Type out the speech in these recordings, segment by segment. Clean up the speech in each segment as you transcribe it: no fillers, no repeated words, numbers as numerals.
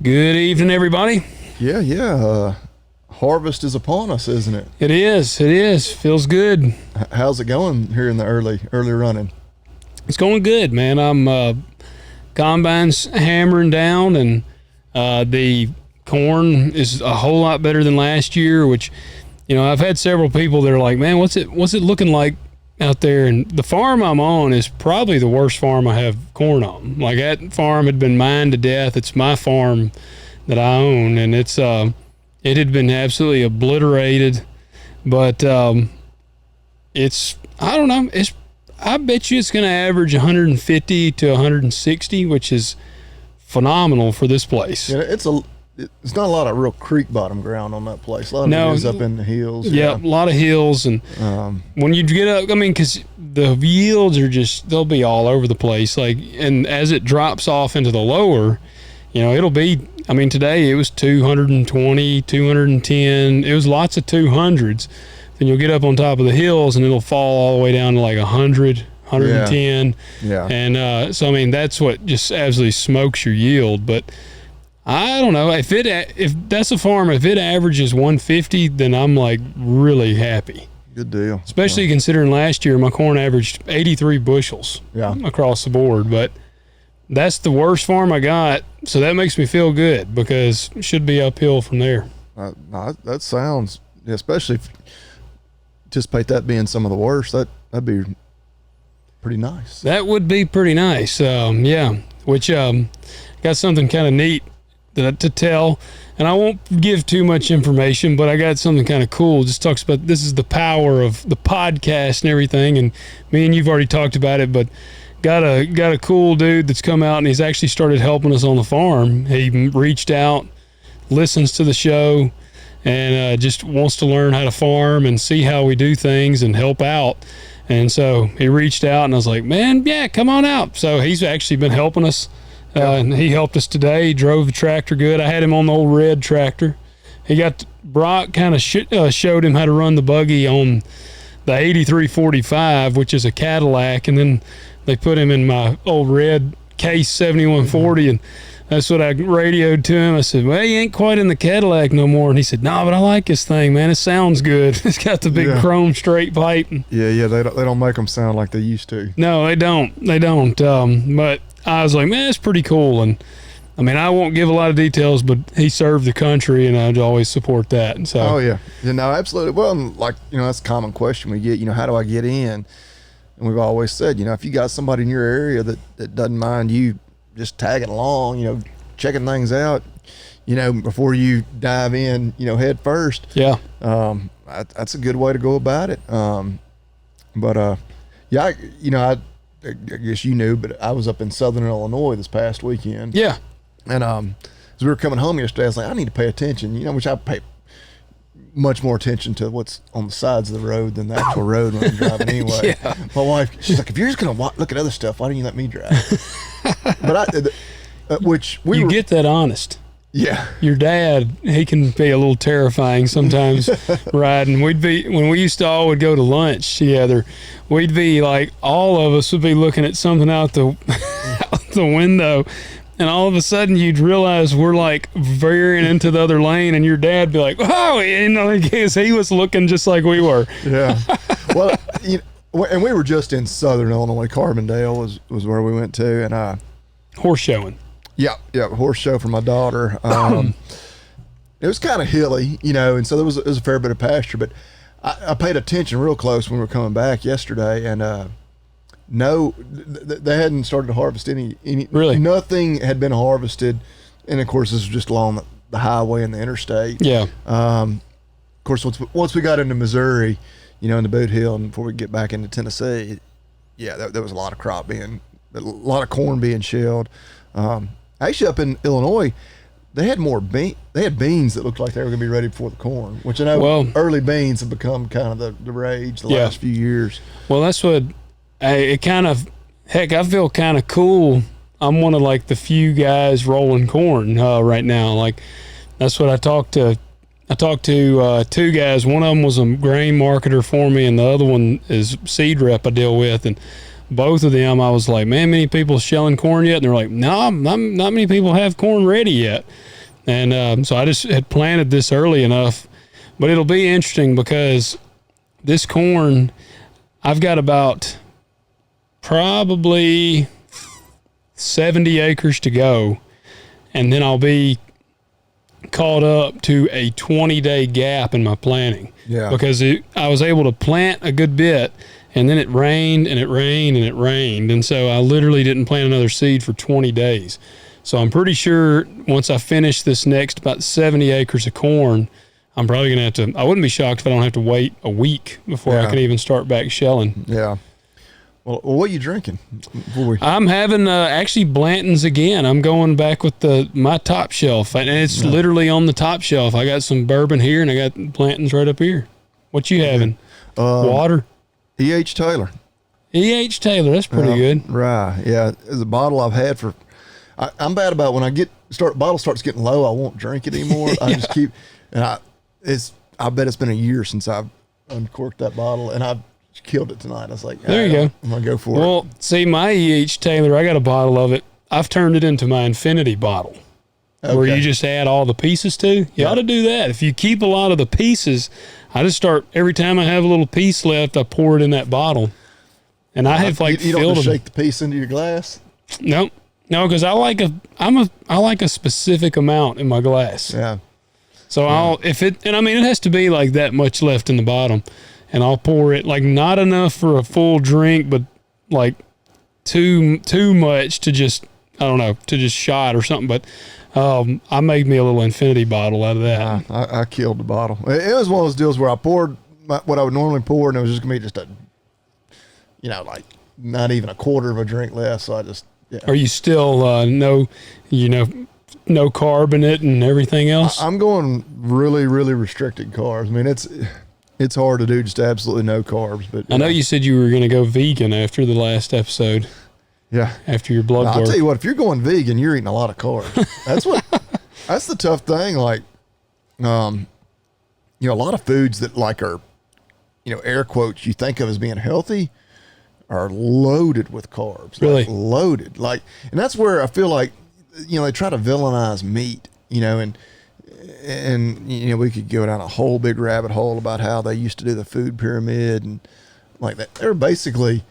Good evening, everybody. Yeah. Harvest is upon us, isn't it? It is. Feels good. How's it going here in the early running? It's going good, man. I'm combine's hammering down, and the corn is a whole lot better than last year. Which, I've had several people that are like, "Man, what's it looking like out there?" And the farm I'm on is probably the worst farm I have corn on. Like, that farm had been mined to death. It's my farm that I own, and it had been absolutely obliterated. But it's, I don't know, I bet you it's going to average 150 to 160, which is phenomenal for this place. Yeah, it's not a lot of real creek bottom ground on that place. A lot of it is up in the hills. Yeah, a lot of hills. And when you get up, because the yields are they'll be all over the place. And as it drops off into the lower, it'll be, today it was 220, 210. It was lots of 200s. Then you'll get up on top of the hills and it'll fall all the way down to like 100, 110. Yeah. And so, that's what just absolutely smokes your yield. But I don't know. If that's a farm, if it averages 150, then I'm like really happy. Good deal. Especially considering last year my corn averaged 83 bushels across the board. But that's the worst farm I got, so that makes me feel good because it should be uphill from there. That sounds, especially if you anticipate that being some of the worst, that'd be pretty nice. That would be pretty nice, which got something kind of neat to tell, and I won't give too much information, but I got something kind of cool. Just talks about, this is the power of the podcast and everything, and me and you've already talked about it, but got a cool dude that's come out and he's actually started helping us on the farm. He reached out, listens to the show, and just wants to learn how to farm and see how we do things and help out. And so he reached out and I was like, man, yeah, come on out. So he's actually been helping us. And he helped us today. He drove the tractor good. I had him on the old red tractor. Brock kind of showed him how to run the buggy on the 8345, which is a Cadillac, and then they put him in my old red Case 7140, and that's what I radioed to him. I said, well, he ain't quite in the Cadillac no more. And he said, no, but I like this thing, man. It sounds good. It's got the big chrome straight pipe. Yeah, they don't make them sound like they used to. No, they don't. But I was like, man, it's pretty cool. And I won't give a lot of details, but he served the country, and I'd always support that. And so, oh yeah, no, absolutely. Well, that's a common question we get. How do I get in? And we've always said, if you got somebody in your area that doesn't mind you just tagging along, checking things out, before you dive in, head first. Yeah. That's a good way to go about it. I guess you knew, but I was up in Southern Illinois this past weekend. Yeah. And as we were coming home yesterday, I was like, I need to pay attention, which I pay much more attention to what's on the sides of the road than the actual road when I'm driving anyway. Yeah. My wife, she's like, if you're just going to look at other stuff, why don't you let me drive? But you get that honest. Yeah. Your dad, he can be a little terrifying sometimes riding. When we used to all would go to lunch together, we'd be like, all of us would be looking at something out the window, and all of a sudden you'd realize we're like veering into the other lane, and your dad be like, oh, because he was looking just like we were. Yeah. Well, and we were just in Southern Illinois. Carbondale was where we went to, and horse showing. Yeah, horse show for my daughter. It was kind of hilly, and so there was a fair bit of pasture, but I paid attention real close when we were coming back yesterday, and no, they hadn't started to harvest any. Really? Nothing had been harvested, and of course this was just along the highway and the interstate. Yeah. Of course, once we got into Missouri, in the Boot Hill, and before we get back into Tennessee, there was a lot of a lot of corn being shelled. Actually, up in Illinois, they had they had beans that looked like they were going to be ready for the corn, which I know early beans have become kind of the rage the last few years. Well, that's what I feel kind of cool. I'm one of the few guys rolling corn right now. That's what I talked to two guys. One of them was a grain marketer for me, and the other one is seed rep I deal with. And both of them, I was like, man, many people shelling corn yet? And they're like, no, not many people have corn ready yet. And so I just had planted this early enough. But it'll be interesting because this corn, I've got about probably 70 acres to go, and then I'll be caught up to a 20-day gap in my planting. Yeah. Because I was able to plant a good bit, and then it rained and it rained and it rained, and so I literally didn't plant another seed for 20 days. So I'm pretty sure once I finish this next about 70 acres of corn, I'm probably going to have to, I wouldn't be shocked if I don't have to wait a week before I can even start back shelling. Yeah. Well, what are you drinking? I'm having actually Blanton's again. I'm going back with my top shelf, and it's literally on the top shelf. I got some bourbon here, and I got Blanton's right up here. What you having? Water? E.H. Taylor. E.H. Taylor, that's pretty good. Right, yeah. It's a bottle I've had for, I'm bad about when bottle starts getting low, I won't drink it anymore. I just keep, and I bet it's been a year since I've uncorked that bottle, and I've killed it tonight. I was like, there you go. I'm gonna go for it. Well, see, my E.H. Taylor, I got a bottle of it. I've turned it into my infinity bottle, where you just add all the pieces to. You ought to do that. If you keep a lot of the pieces, I just start, every time I have a little piece left, I pour it in that bottle. And I have like you don't filled just them. shake the piece into your glass? Nope. No, because I like a specific amount in my glass. Yeah. So it has to be like that much left in the bottom, and I'll pour it like not enough for a full drink, but like too much to just, I don't know, to just shot or something. But I made me a little infinity bottle out of that. I killed the bottle. It was one of those deals where I poured what I would normally pour, and it was just gonna be just a, like not even a quarter of a drink less. So I just, Are you still no carb in it and everything else? I'm going really, really restricted carbs. I mean, it's hard to do just absolutely no carbs. But I know you said you were going to go vegan after the last episode. Yeah. After your blood work. I'll tell you what, if you're going vegan, you're eating a lot of carbs. That's the tough thing. Like, a lot of foods that are, air quotes, you think of as being healthy are loaded with carbs. Really? Loaded. And that's where I feel like, they try to villainize meat, and we could go down a whole big rabbit hole about how they used to do the food pyramid and like that. They're basically,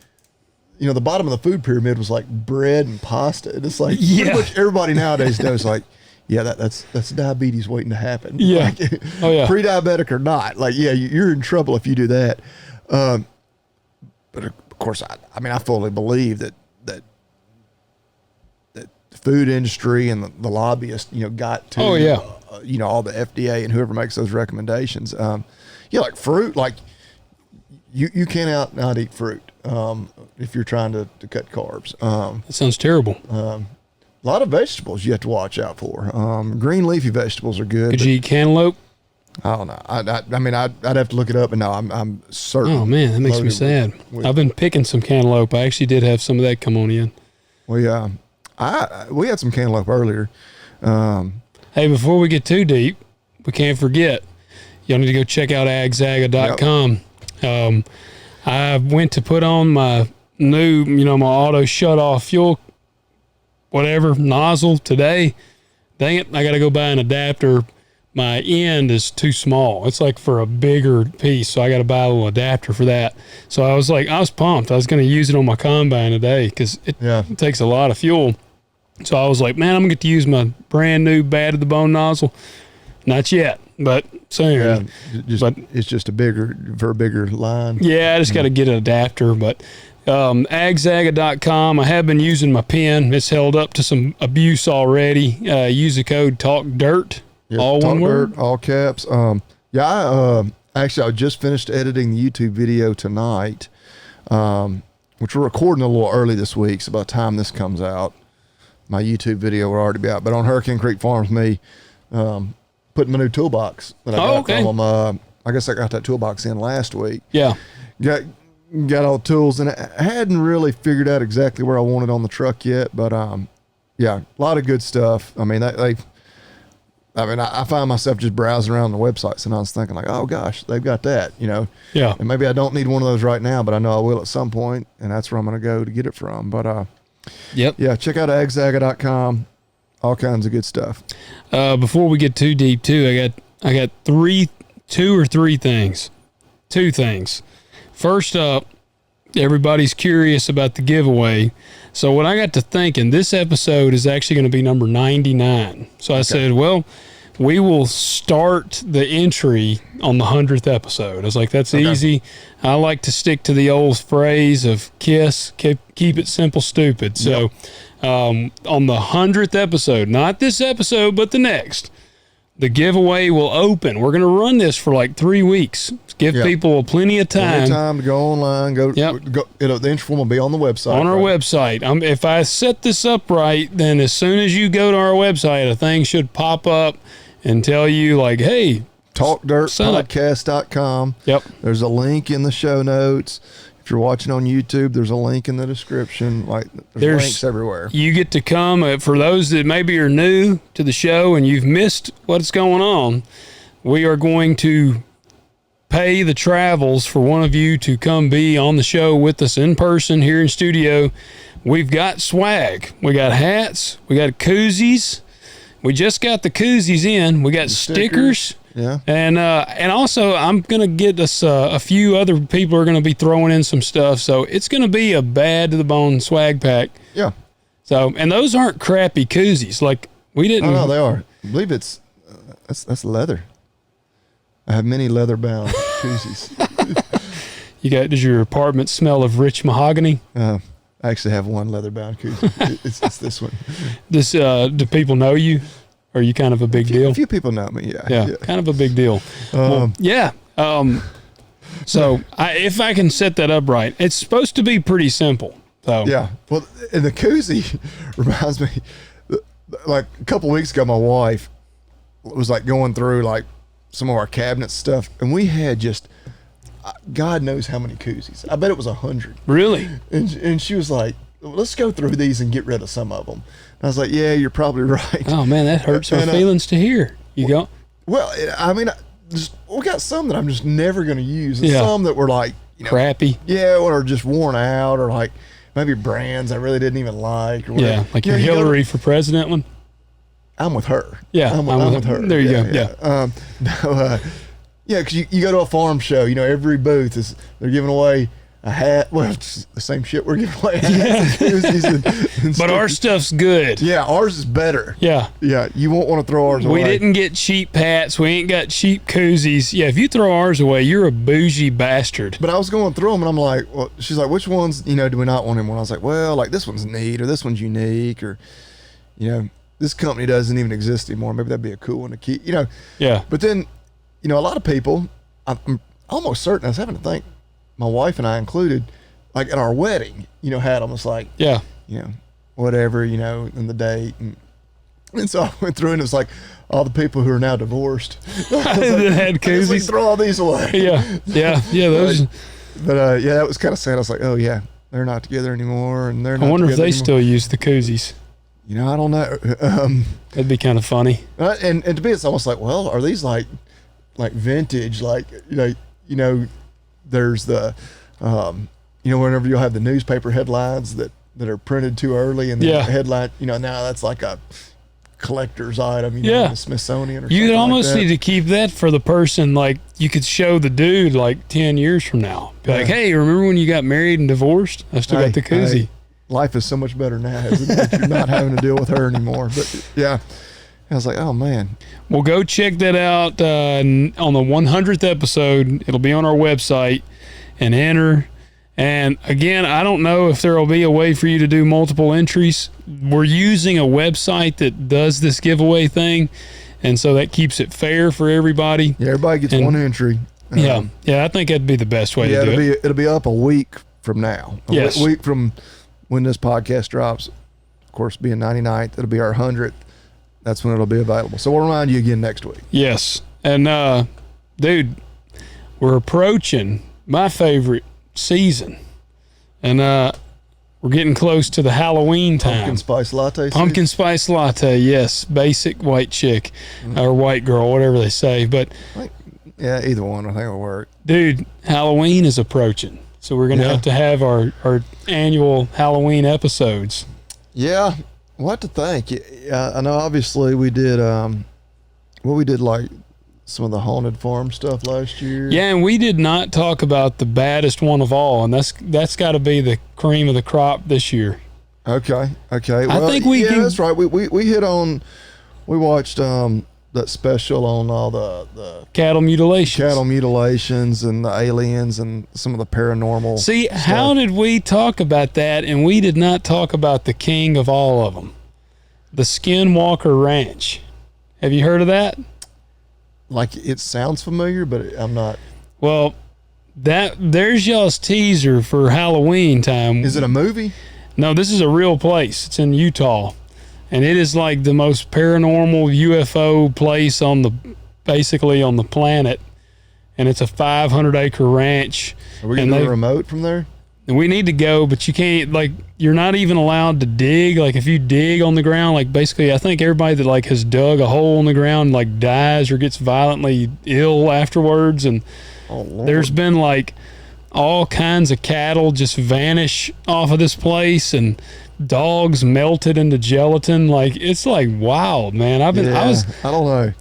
the bottom of the food pyramid was like bread and pasta. And it's like pretty much everybody nowadays knows that's diabetes waiting to happen. Yeah. Pre-diabetic or not. You're in trouble if you do that. But of course, I fully believe that the food industry and the lobbyists, got to, all the FDA and whoever makes those recommendations. Like fruit, you can't not eat fruit if you're trying to cut carbs. That sounds terrible. A lot of vegetables you have to watch out for. Green leafy vegetables are good. Could you eat cantaloupe? I don't know. I'd have to look it up, and no, I'm certain. Oh man, that makes me sad. I've been picking some cantaloupe. I actually did have some of that come on in. Well, yeah, we had some cantaloupe earlier. Hey, before we get too deep, we can't forget, y'all need to go check out agzaga.com. Yep. I went to put on my new, my auto shut off fuel, whatever nozzle today. Dang it, I got to go buy an adapter. My end is too small. It's like for a bigger piece, so I got to buy a little adapter for that. So I was pumped. I was going to use it on my combine today because it takes a lot of fuel. So I was like, man, I'm going to get to use my brand new bad to the bone nozzle. Not yet, but soon. Yeah, it's just a bigger line. Yeah, I just got to get an adapter. But agzaga.com, I have been using my pen. It's held up to some abuse already. Use the code TALKDIRT. Yep, all one word, all caps. I just finished editing the YouTube video tonight, which we're recording a little early this week. So by the time this comes out, my YouTube video will already be out. But on Hurricane Creek Farms, putting my new toolbox that I got from them. I guess I got that toolbox in last week. Yeah, got all the tools, and I hadn't really figured out exactly where I wanted on the truck yet. But a lot of good stuff. I find myself just browsing around the websites, and I was thinking oh gosh, they've got that, Yeah. And maybe I don't need one of those right now, but I know I will at some point, and that's where I'm going to go to get it from. But yeah, check out agzaga.com. All kinds of good stuff. Before we get too deep, too, I got two or three things. Two things. First up, everybody's curious about the giveaway. So what I got to thinking, this episode is actually going to be number 99. So I said, well, we will start the entry on the 100th episode. I was like, that's easy. I like to stick to the old phrase of KISS, keep it simple, stupid. So on the 100th episode, not this episode, but the next, the giveaway will open. We're going to run this for like 3 weeks. Give people plenty of time. Plenty of time to go online. Go. The entry form will be on the website. On our website. If I set this up right, then as soon as you go to our website, a thing should pop up and tell you like, hey, talkdirtpodcast.com. Yep. There's a link in the show notes. If you're watching on YouTube, there's a link in the description. Like there's links everywhere. You get to come. For those that maybe are new to the show and you've missed what's going on, we are going to pay the travels for one of you to come be on the show with us in person here in studio. We've got swag. We got hats. We got koozies. We just got the koozies in. We got stickers. Yeah. And also, I'm going to get us a few other people are going to be throwing in some stuff. So it's going to be a bad to the bone swag pack. Yeah. So, and those aren't crappy koozies. Like, we didn't. Oh, no, they are. I believe it's, that's leather. I have many leather bound koozies. Does your apartment smell of rich mahogany? I actually have one leather bound koozie. It's this one. Do people know you? Are you kind of a big deal? A few people know me, yeah. Kind of a big deal. So if I can set that up right, it's supposed to be pretty simple. So yeah. Well, and the koozie reminds me, like a couple of weeks ago, my wife was like going through like some of our cabinet stuff, and we had just God knows how many koozies. I bet it was 100. Really? And she was like, let's go through these and get rid of some of them. And I was like, yeah, you're probably right. Oh man, that hurts my feelings to hear. Well, I mean, we got some that I'm just never going to use, and some that were like, crappy. Yeah, or just worn out, or like maybe brands I really didn't even like. Or whatever. Yeah, like your Hillary for president one. I'm with her. Yeah, I'm with her. There you go. Yeah. Because you go to a farm show, every booth they're giving away a hat. Well, it's the same shit we're giving away hats and but our stuff's good. Yeah, ours is better. Yeah. Yeah, you won't want to throw ours away. We didn't get cheap hats. We ain't got cheap koozies. Yeah, if you throw ours away, you're a bougie bastard. But I was going through them, and I'm like, well, she's like, which ones, do we not want anymore? I was like, well, like this one's neat, or this one's unique, or, this company doesn't even exist anymore. Maybe that'd be a cool one to keep, Yeah. But then, a lot of people, I'm almost certain, I was having to think, my wife and I included, like at our wedding, had almost like, whatever, and the date. And so I went through and it was like all the people who are now divorced. That had koozies. Throw all these away. Yeah. Those. But that was kind of sad. I was like, oh yeah, they're not together anymore. And they're not I wonder if they anymore. still use the koozies. I don't know. That'd be kind of funny. And to me, it's almost like, well, are these like vintage? Like, there's the, whenever you'll have the newspaper headlines that are printed too early, and the headline, now that's like a collector's item, in the Smithsonian or something. You almost like that. need to keep that for the person, like you could show the dude like 10 years from now. Be like, hey, remember when you got married and divorced? I still got the koozie. Hey, life is so much better now, isn't it? You're not having to deal with her anymore. But yeah, I was like, oh man. Well, go check that out on the 100th episode. It'll be on our website, and enter. And again, I don't know if there will be a way for you to do multiple entries. We're using a website that does this giveaway thing, and so that keeps it fair for everybody. Yeah, everybody gets one entry. I think that'd be the best way to do it. It'll be up a week from now. A week from when this podcast drops. Of course, being 99th, it'll be our 100th. That's when it'll be available. So we'll remind you again next week. Yes. And, dude, we're approaching my favorite season. And we're getting close to the Halloween time. Pumpkin spice latte season? Pumpkin spice latte, yes. Basic white chick or white girl, whatever they say. But yeah, either one. I think it'll work. Dude, Halloween is approaching. So we're going to have our annual Halloween episodes. Yeah. What to think? I know obviously we did, we did like some of the haunted farm stuff last year. Yeah, and we did not talk about the baddest one of all, and that's got to be the cream of the crop this year. Okay. I think we can. That's right. We hit on. We watched that special on all the Cattle mutilations and the aliens and some of the paranormal. See, stuff. how did we talk about that, and we did not talk about the king of all of them, the Skinwalker Ranch? Have you heard of that? Like, it sounds familiar, but I'm not. Well, there's y'all's teaser for Halloween time. Is it a movie? No, this is a real place. It's in Utah, and it is like the most paranormal UFO place basically on the planet. And it's a 500-acre ranch. Are we gonna do a remote from there? And we need to go, but you can't, like, you're not even allowed to dig. Like, if you dig on the ground, like, basically, I think everybody that, like, has dug a hole in the ground, like, dies or gets violently ill afterwards. And there's been, like, all kinds of cattle just vanish off of this place, and dogs melted into gelatin. Like, it's, like, wild, man. I don't know.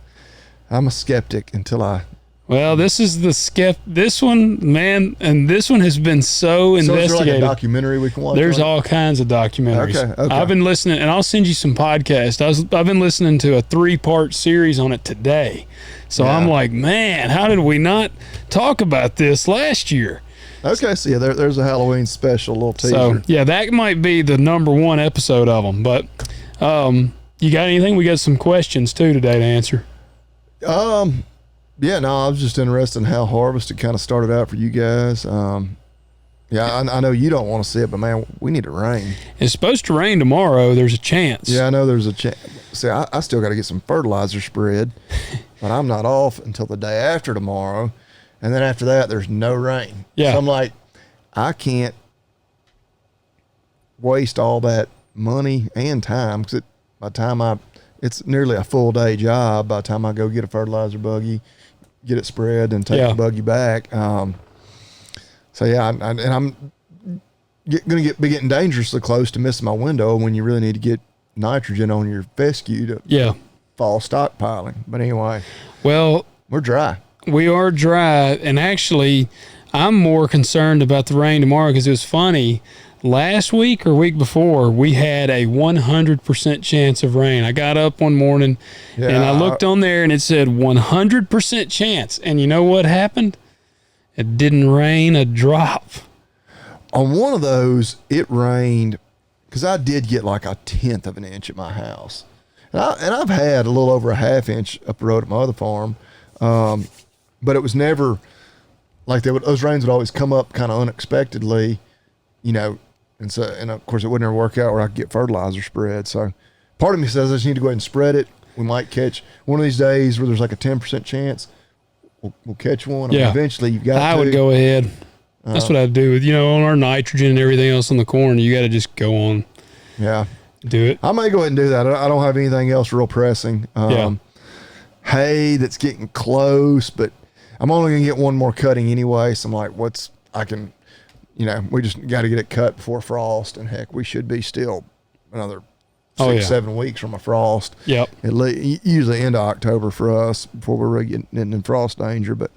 I'm a skeptic until I... Well, this is this one, man, and this one has been so investigated. So is there like a documentary we can watch? There's all kinds of documentaries. Okay. I've been listening, and I'll send you some podcasts. I've been listening to a 3-part series on it today. So I'm like, man, how did we not talk about this last year? Okay, so yeah, there's a Halloween special, little teaser. So, yeah, that might be the #1 episode of them. But you got anything? We got some questions, too, today to answer. Yeah, no, I was just interested in how harvest kind of started out for you guys. Yeah, I know you don't want to see it, but man, we need it to rain. It's supposed to rain tomorrow. There's a chance. Yeah, I know there's a chance. See, I still got to get some fertilizer spread, but I'm not off until the day after tomorrow. And then after that, there's no rain. Yeah. So I'm like, I can't waste all that money and time, because by the time it's nearly a full day job by the time I go get a fertilizer buggy, get it spread, and take the buggy back. So yeah, and I'm going to be getting dangerously close to missing my window when you really need to get nitrogen on your fescue to fall stockpiling. But anyway, well, we're dry. We are dry, and actually, I'm more concerned about the rain tomorrow, because it was funny. Last week or week before, we had a 100% chance of rain. I got up one morning, and I looked on there, and it said 100% chance. And you know what happened? It didn't rain a drop. On one of those, it rained, because I did get like 1/10 of an inch at my house. And I've had a little over a 1/2 inch up the road at my other farm. But it was never like those rains would always come up kind of unexpectedly, you know, and of course it would never work out where I could get fertilizer spread. So part of me says I just need to go ahead and spread it. We might catch one of these days where there's like a 10% chance we'll catch one. Yeah. And eventually you've got I would go ahead. That's what I'd do with, on our nitrogen and everything else on the corn. You got to just go on. Yeah. Do it. I may go ahead and do that. I don't have anything else real pressing. Hay that's getting close, but I'm only going to get one more cutting anyway. So I'm like, we just got to get it cut before frost. And heck, we should be still another 6-7 weeks from a frost. Yep. Usually end of October for us before we're really getting in frost danger. But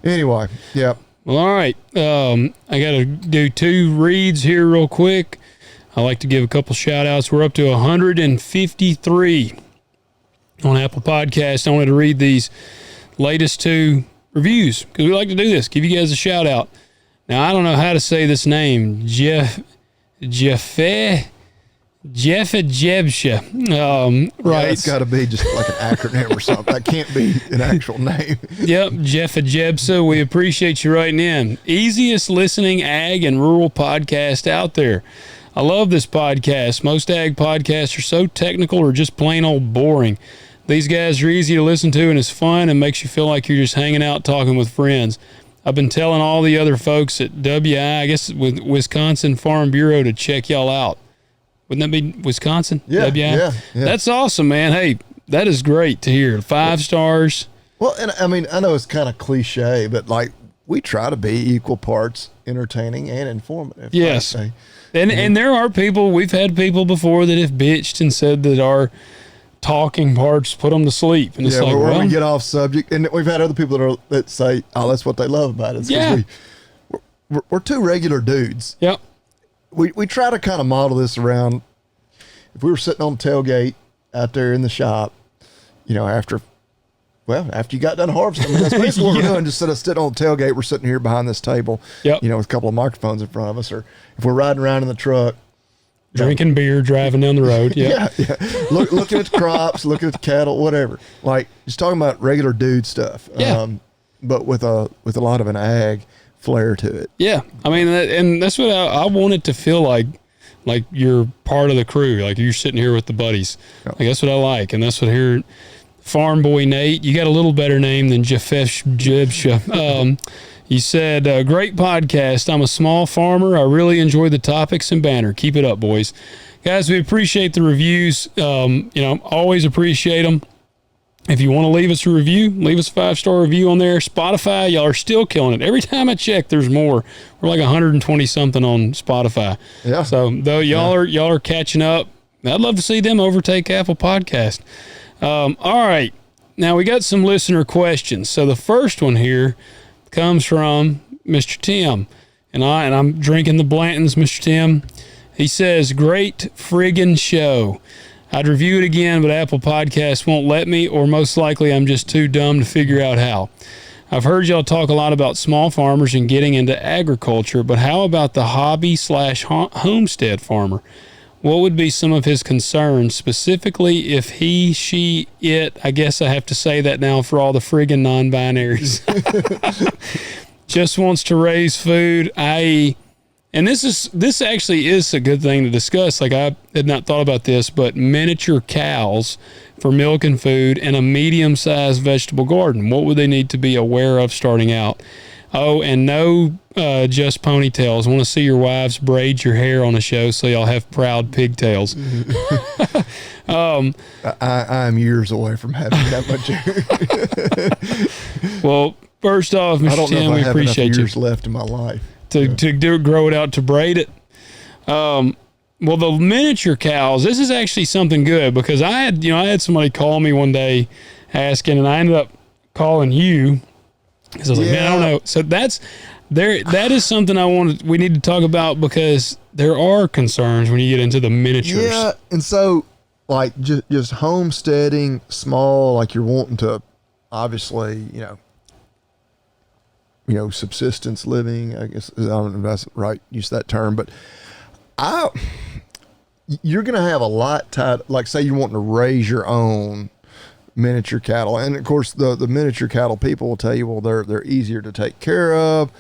anyway, yeah. Well, all right. I got to do 2 reads here real quick. I like to give a couple shout outs. We're up to 153 on Apple Podcasts. I wanted to read these latest 2 reviews because we like to do this, give you guys a shout out. Now, I don't know how to say this name. Jebsha. Right. It's got to be just like an acronym or something. That can't be an actual name. Yep, Jebsa. We appreciate you writing in. Easiest listening ag and rural podcast out there. I love this podcast. Most ag podcasts are so technical or just plain old boring. These guys are easy to listen to, and it's fun and makes you feel like you're just hanging out talking with friends. I've been telling all the other folks at I guess with Wisconsin Farm Bureau, to check y'all out. Wouldn't that be Wisconsin? Yeah, yeah. That's awesome, man. Hey, that is great to hear. 5 stars. Well, and I mean, I know it's kind of cliche, but like we try to be equal parts entertaining and informative. Yes. And there are people, we've had people before that have bitched and said that our talking parts put them to sleep. And it's like, where well, we get off subject. And we've had other people that say, oh, that's what they love about it. Yeah. We're two regular dudes. Yep. We try to kind of model this around, if we were sitting on the tailgate out there in the shop, you know, after you got done harvesting, I mean, that's basically what we're doing. Just instead of sitting on the tailgate, we're sitting here behind this table, Yep. you know, with a couple of microphones in front of us. Or if we're riding around in the truck, Drinking beer, driving down the road. Yep. yeah. Looking at the crops, looking at the cattle, whatever. Like, just talking about regular dude stuff. Yeah. But with a lot of an ag flair to it. Yeah. I mean, and that's what I want it to feel like you're part of the crew, like you're sitting here with the buddies. Yep. Like, that's what I like. And that's what here, Farm Boy Nate, you got a little better name than Jafesh Jibsha. You said, great podcast. I'm a small farmer. I really enjoy the topics and banter. Keep it up, boys. Guys, we appreciate the reviews. Always appreciate them. If you want to leave us a review, leave us a 5-star review on there. Spotify, y'all are still killing it. Every time I check, there's more. We're like 120 something on Spotify. Yeah. So though y'all are catching up, I'd love to see them overtake Apple Podcast. All right. Now we got some listener questions. So the first one here comes from Mr. Tim, and I'm drinking the Blantons, Mr. Tim. He says, great friggin' show. I'd review it again, but Apple Podcasts won't let me, or most likely I'm just too dumb to figure out how. I've heard y'all talk a lot about small farmers and getting into agriculture, but how about the hobby/homestead farmer? What would be some of his concerns, specifically if he, she, it, I guess I have to say that now for all the friggin' non-binaries, just wants to raise food, i.e., and this actually is a good thing to discuss. Like, I had not thought about this, but miniature cows for milk and food and a medium-sized vegetable garden. What would they need to be aware of starting out? Oh, and no just ponytails. I want to see your wives braid your hair on the show so y'all have proud pigtails. I'm years away from having that much hair. Well, first off, Mr. Tim, we appreciate you. Years left in my life. To grow it out, to braid it. Well, the miniature cows, this is actually something good, because I had somebody call me one day asking, and I ended up calling you because I was like, man, I don't know. So that is something we need to talk about, because there are concerns when you get into the miniatures. Yeah, and so like just homesteading small, like you're wanting to obviously, subsistence living, I guess, I don't know if that's right, use that term, but you're going to have a lot tied, like say you're wanting to raise your own miniature cattle. And of course the miniature cattle people will tell you, well, they're easier to take care of,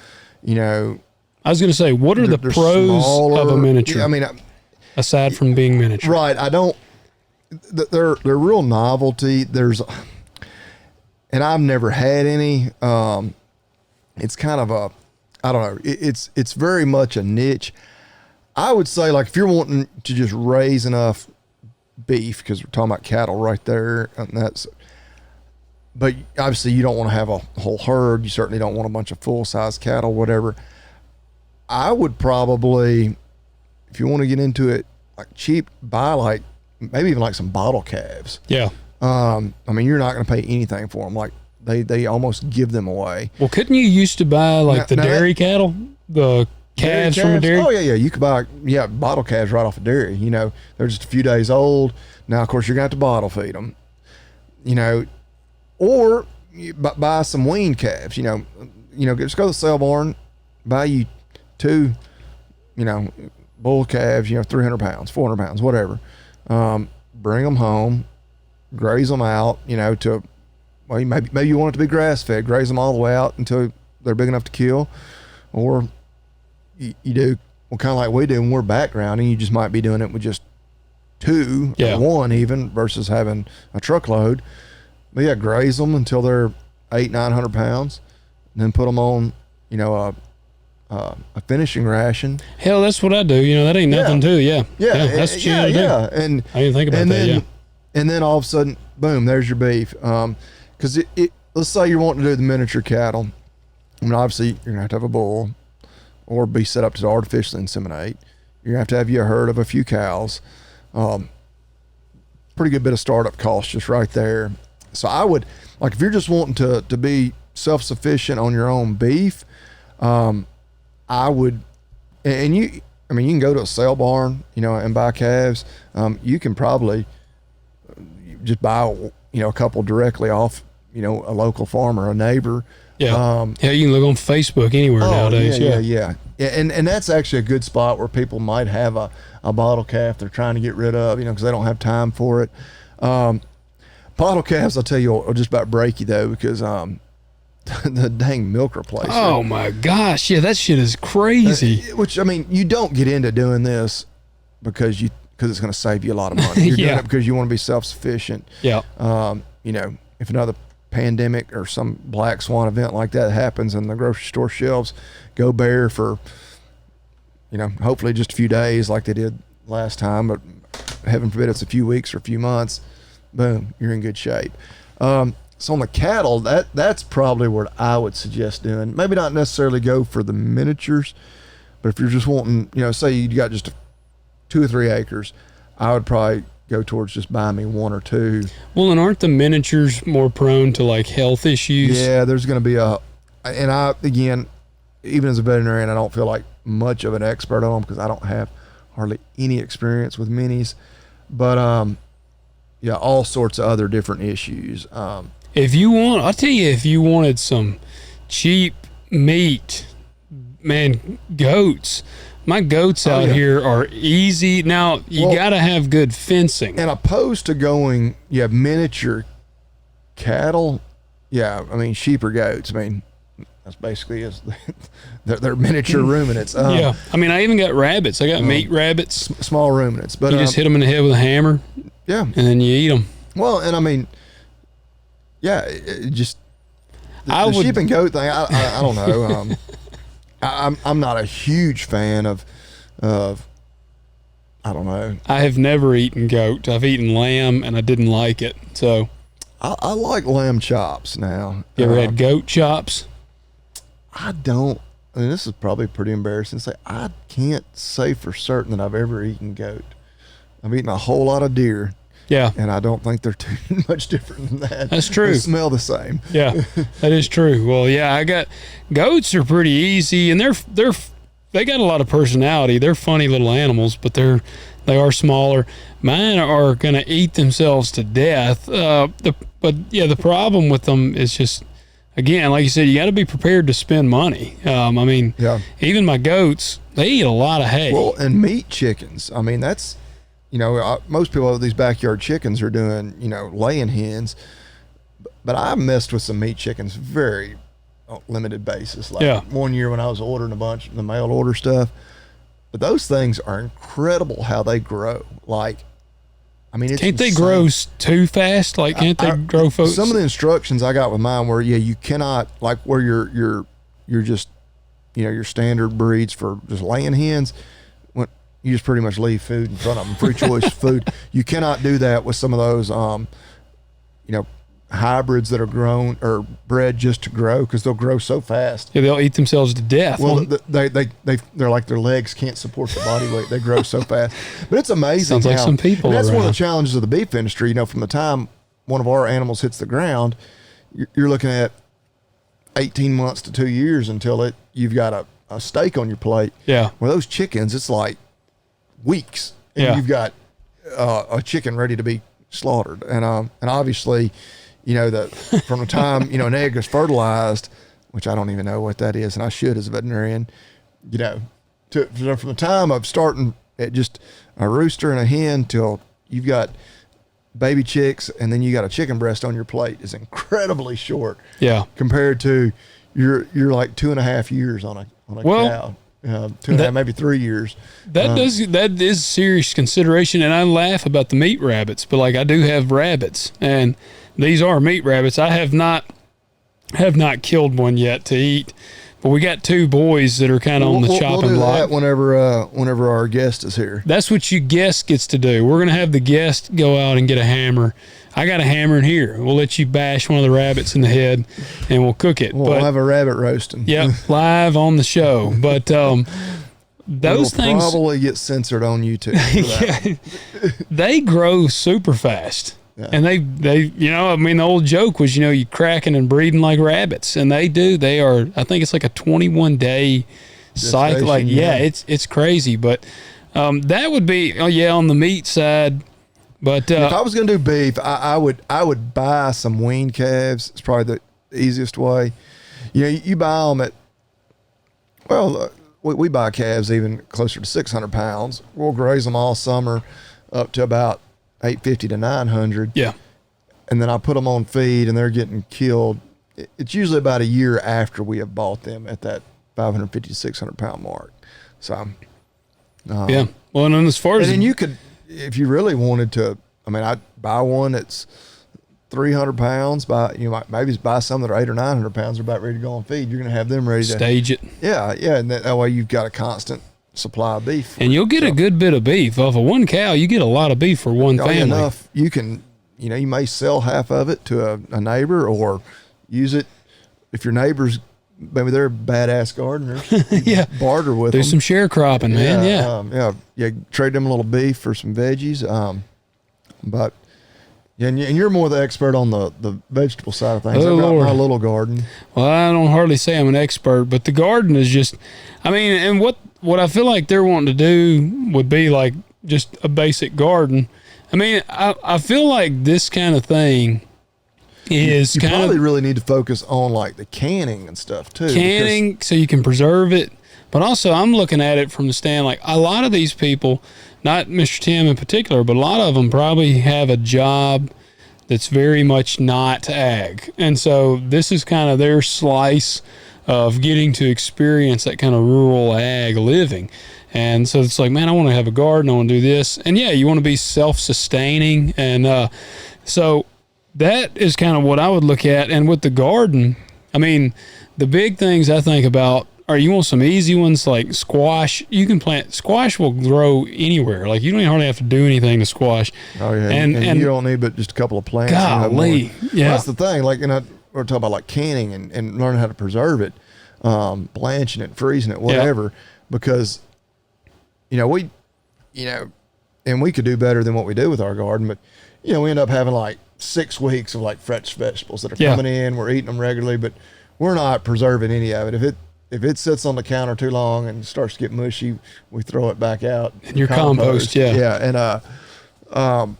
I was going to say, what are the pros smaller, of a miniature? I mean, aside from being miniature. Right. They're real novelty. And I've never had any, it's kind of I don't know. It's very much a niche. I would say, like, if you're wanting to just raise enough beef, because we're talking about cattle right there, and but obviously you don't want to have a whole herd. You certainly don't want a bunch of full-size cattle, whatever. I would probably, if you want to get into it, like cheap, buy maybe even some bottle calves. Yeah. I mean, you're not going to pay anything for them. Like, they almost give them away. Well, couldn't you used to buy dairy cattle, the calves from a dairy? Oh yeah, you could buy bottle calves right off a dairy. They're just a few days old. Now, of course, you're going to have to bottle feed them. Or you buy some weaned calves. Just go to the sale barn, buy you 2, bull calves. 300 pounds, 400 pounds, whatever. Bring them home, graze them out. Maybe you want it to be grass fed. Graze them all the way out until they're big enough to kill, or you do kind of like we do when we're backgrounding. You just might be doing it with just 2 or 1 even, versus having a truckload. But yeah, graze them until they're 800-900 pounds, and then put them on a finishing ration. Hell, that's what I do. That ain't nothing to. Yeah, that's what you gotta do. And I didn't think about that. And then all of a sudden, boom, there's your beef. Because let's say you're wanting to do the miniature cattle, I mean, obviously, you're going to have a bull or be set up to artificially inseminate. You're going to have you a herd of a few cows. Pretty good bit of startup cost just right there. So I would, like, if you're just wanting to be self-sufficient on your own beef, I would, and you can go to a sale barn, and buy calves. You can probably just buy, a couple directly off, a local farmer, a neighbor. Yeah. You can look on Facebook anywhere nowadays. Yeah. And that's actually a good spot where people might have a bottle calf they're trying to get rid of, because they don't have time for it. Bottle calves, I'll tell you, will just about break you though, because the dang milk replacer. Oh my gosh, yeah, that shit is crazy. Which, you don't get into doing this because it's going to save you a lot of money. You're doing it because you want to be self-sufficient. Yeah. If another pandemic or some black swan event like that happens and the grocery store shelves go bare for, hopefully just a few days like they did last time, but heaven forbid it's a few weeks or a few months, boom, you're in good shape. So on the cattle, that's probably what I would suggest doing. Maybe not necessarily go for the miniatures, but if you're just wanting, say you got just 2 or 3 acres, I would probably go towards just buying me 1 or 2. Well, and aren't the miniatures more prone to like health issues? Yeah, there's going to be again, even as a veterinarian, I don't feel like much of an expert on them because I don't have hardly any experience with minis, but all sorts of other different issues. I'll tell you, if you wanted some cheap meat, man, goats. My goats out here are easy. Now, you got to have good fencing. And opposed to going, miniature cattle, sheep or goats. That's basically they're miniature ruminants. I even got rabbits. I got meat rabbits. Small ruminants. But you just hit them in the head with a hammer. Yeah. And then you eat them. Well, and the sheep and goat thing, I don't know. I'm not a huge fan of I don't know. I have never eaten goat. I've eaten lamb and I didn't like it. So I like lamb chops now. You ever had goat chops? I don't. This is probably pretty embarrassing to say. I can't say for certain that I've ever eaten goat. I've eaten a whole lot of deer. Yeah. And I don't think they're too much different than that. That's true. They smell the same. Yeah, that is true. Well, yeah, I got goats are pretty easy, and they got a lot of personality. They're funny little animals, but they are smaller. Mine are gonna eat themselves to death. The problem with them is just, again, like you said, you got to be prepared to spend money. Even my goats, they eat a lot of hay. Well, and meat chickens. That's. Most people with these backyard chickens are doing, laying hens, but I messed with some meat chickens very limited basis. One year when I was ordering a bunch of the mail order stuff, but those things are incredible how they grow. It's can't they insane. grow too fast? Can't they grow folks? Some of the instructions I got with mine were, you cannot, where you're just, your standard breeds for just laying hens. You just pretty much leave food in front of them, free choice food. You cannot do that with some of those, hybrids that are grown or bred just to grow because they'll grow so fast. Yeah, they'll eat themselves to death. Well, they're like their legs can't support the body weight. They grow so fast. But it's amazing. Sounds like some people. That's around. one of the challenges of the beef industry. From the time one of our animals hits the ground, you're looking at 18 months to 2 years until you've got a steak on your plate. Yeah. Well, those chickens, it's like weeks, and you've got a chicken ready to be slaughtered, and obviously, from the time an egg is fertilized, which I don't even know what that is, and I should as a veterinarian, from the time of starting at just a rooster and a hen till you've got baby chicks, and then you got a chicken breast on your plate is incredibly short. Yeah, compared to you're like 2.5 years on a cow. 2.5, maybe 3 years. That is serious consideration, and I laugh about the meat rabbits, but I do have rabbits, and these are meat rabbits. I have not killed one yet to eat, but we got 2 boys that are kind of on the chopping block. We'll do that whenever our guest is here. That's what your guest gets to do. We're gonna have the guest go out and get a hammer. I got a hammer in here. We'll let you bash one of the rabbits in the head, and we'll cook it. We'll have a rabbit roasting. Yep, live on the show. But those things probably get censored on YouTube. Yeah, they grow super fast. Yeah. And they, you know, I mean, the old joke was, you know, you cracking and breeding like rabbits, and they do. They are, I think it's like a 21-day cycle. Like, yeah, it's crazy. But that would be, on the meat side. But if I was going to do beef, I would buy some weaned calves. It's probably the easiest way. You know, you buy them at, we buy calves even closer to 600 pounds. We'll graze them all summer up to about 850 to 900. Yeah. And then I put them on feed and they're getting killed. It's usually about a year after we have bought them at that 550 to 600 pound mark. So, yeah. Well, and then as far as. And then you could, if you really wanted to, I mean, I'd buy one that's 300 pounds, maybe buy some that are 800 or 900 pounds, are about ready to go on feed. You're going to have them ready to stage it. Yeah. And that way you've got a constant supply of beef. And you'll get a good bit of beef. Off of one cow, you get a lot of beef for one family. Enough. You can, you may sell half of it to a neighbor or use it if your neighbors, maybe they're badass gardeners. Yeah. Barter with them. Do some sharecropping, man. Yeah. Trade them a little beef for some veggies. But and you're more the expert on the vegetable side of things. I've got my little garden. Well, I don't hardly say I'm an expert, but the garden is just, I mean, and what I feel like they're wanting to do would be like just a basic garden. I mean, I feel like this kind of thing is you probably really need to focus on like the canning and stuff too. Canning so you can preserve it. But also I'm looking at it from the stand, like a lot of these people, not Mr. Tim in particular, but a lot of them probably have a job that's very much not ag. And so this is kind of their slice of getting to experience that kind of rural ag living. And so it's like, man, I want to have a garden. I want to do this. And yeah, you want to be self-sustaining. And so that is kind of what I would look at. And with the garden, I mean, the big things I think about are you want some easy ones like squash. You can plant squash will grow anywhere. Like you don't even hardly have to do anything to squash. Oh yeah, and you don't need but just a couple of plants. Golly, yeah, well, that's the thing. Like, we're talking about like canning and learning how to preserve it, blanching it, freezing it, whatever. Because, and we could do better than what we do with our garden. But we end up having like 6 weeks of like fresh vegetables that are coming in. We're eating them regularly, but we're not preserving any of it. If it sits on the counter too long and starts to get mushy, we throw it back out. In your compost, yeah. Yeah, and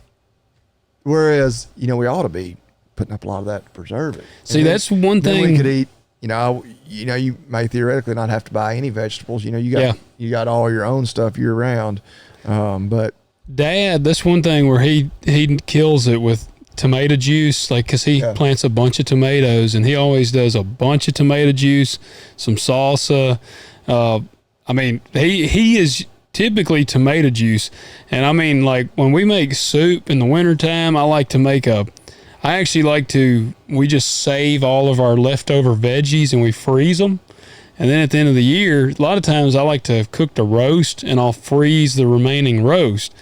whereas, we ought to be putting up a lot of that to preserve it. See, that's one thing. We could eat, you may theoretically not have to buy any vegetables. You got all your own stuff year round. But Dad, that's one thing where he kills it with tomato juice, like, because he plants a bunch of tomatoes and he always does a bunch of tomato juice, some salsa. I mean, he is typically tomato juice. And I mean, like when we make soup in the wintertime, we just save all of our leftover veggies and we freeze them. And then at the end of the year, a lot of times I like to cook the roast and I'll freeze the remaining roast.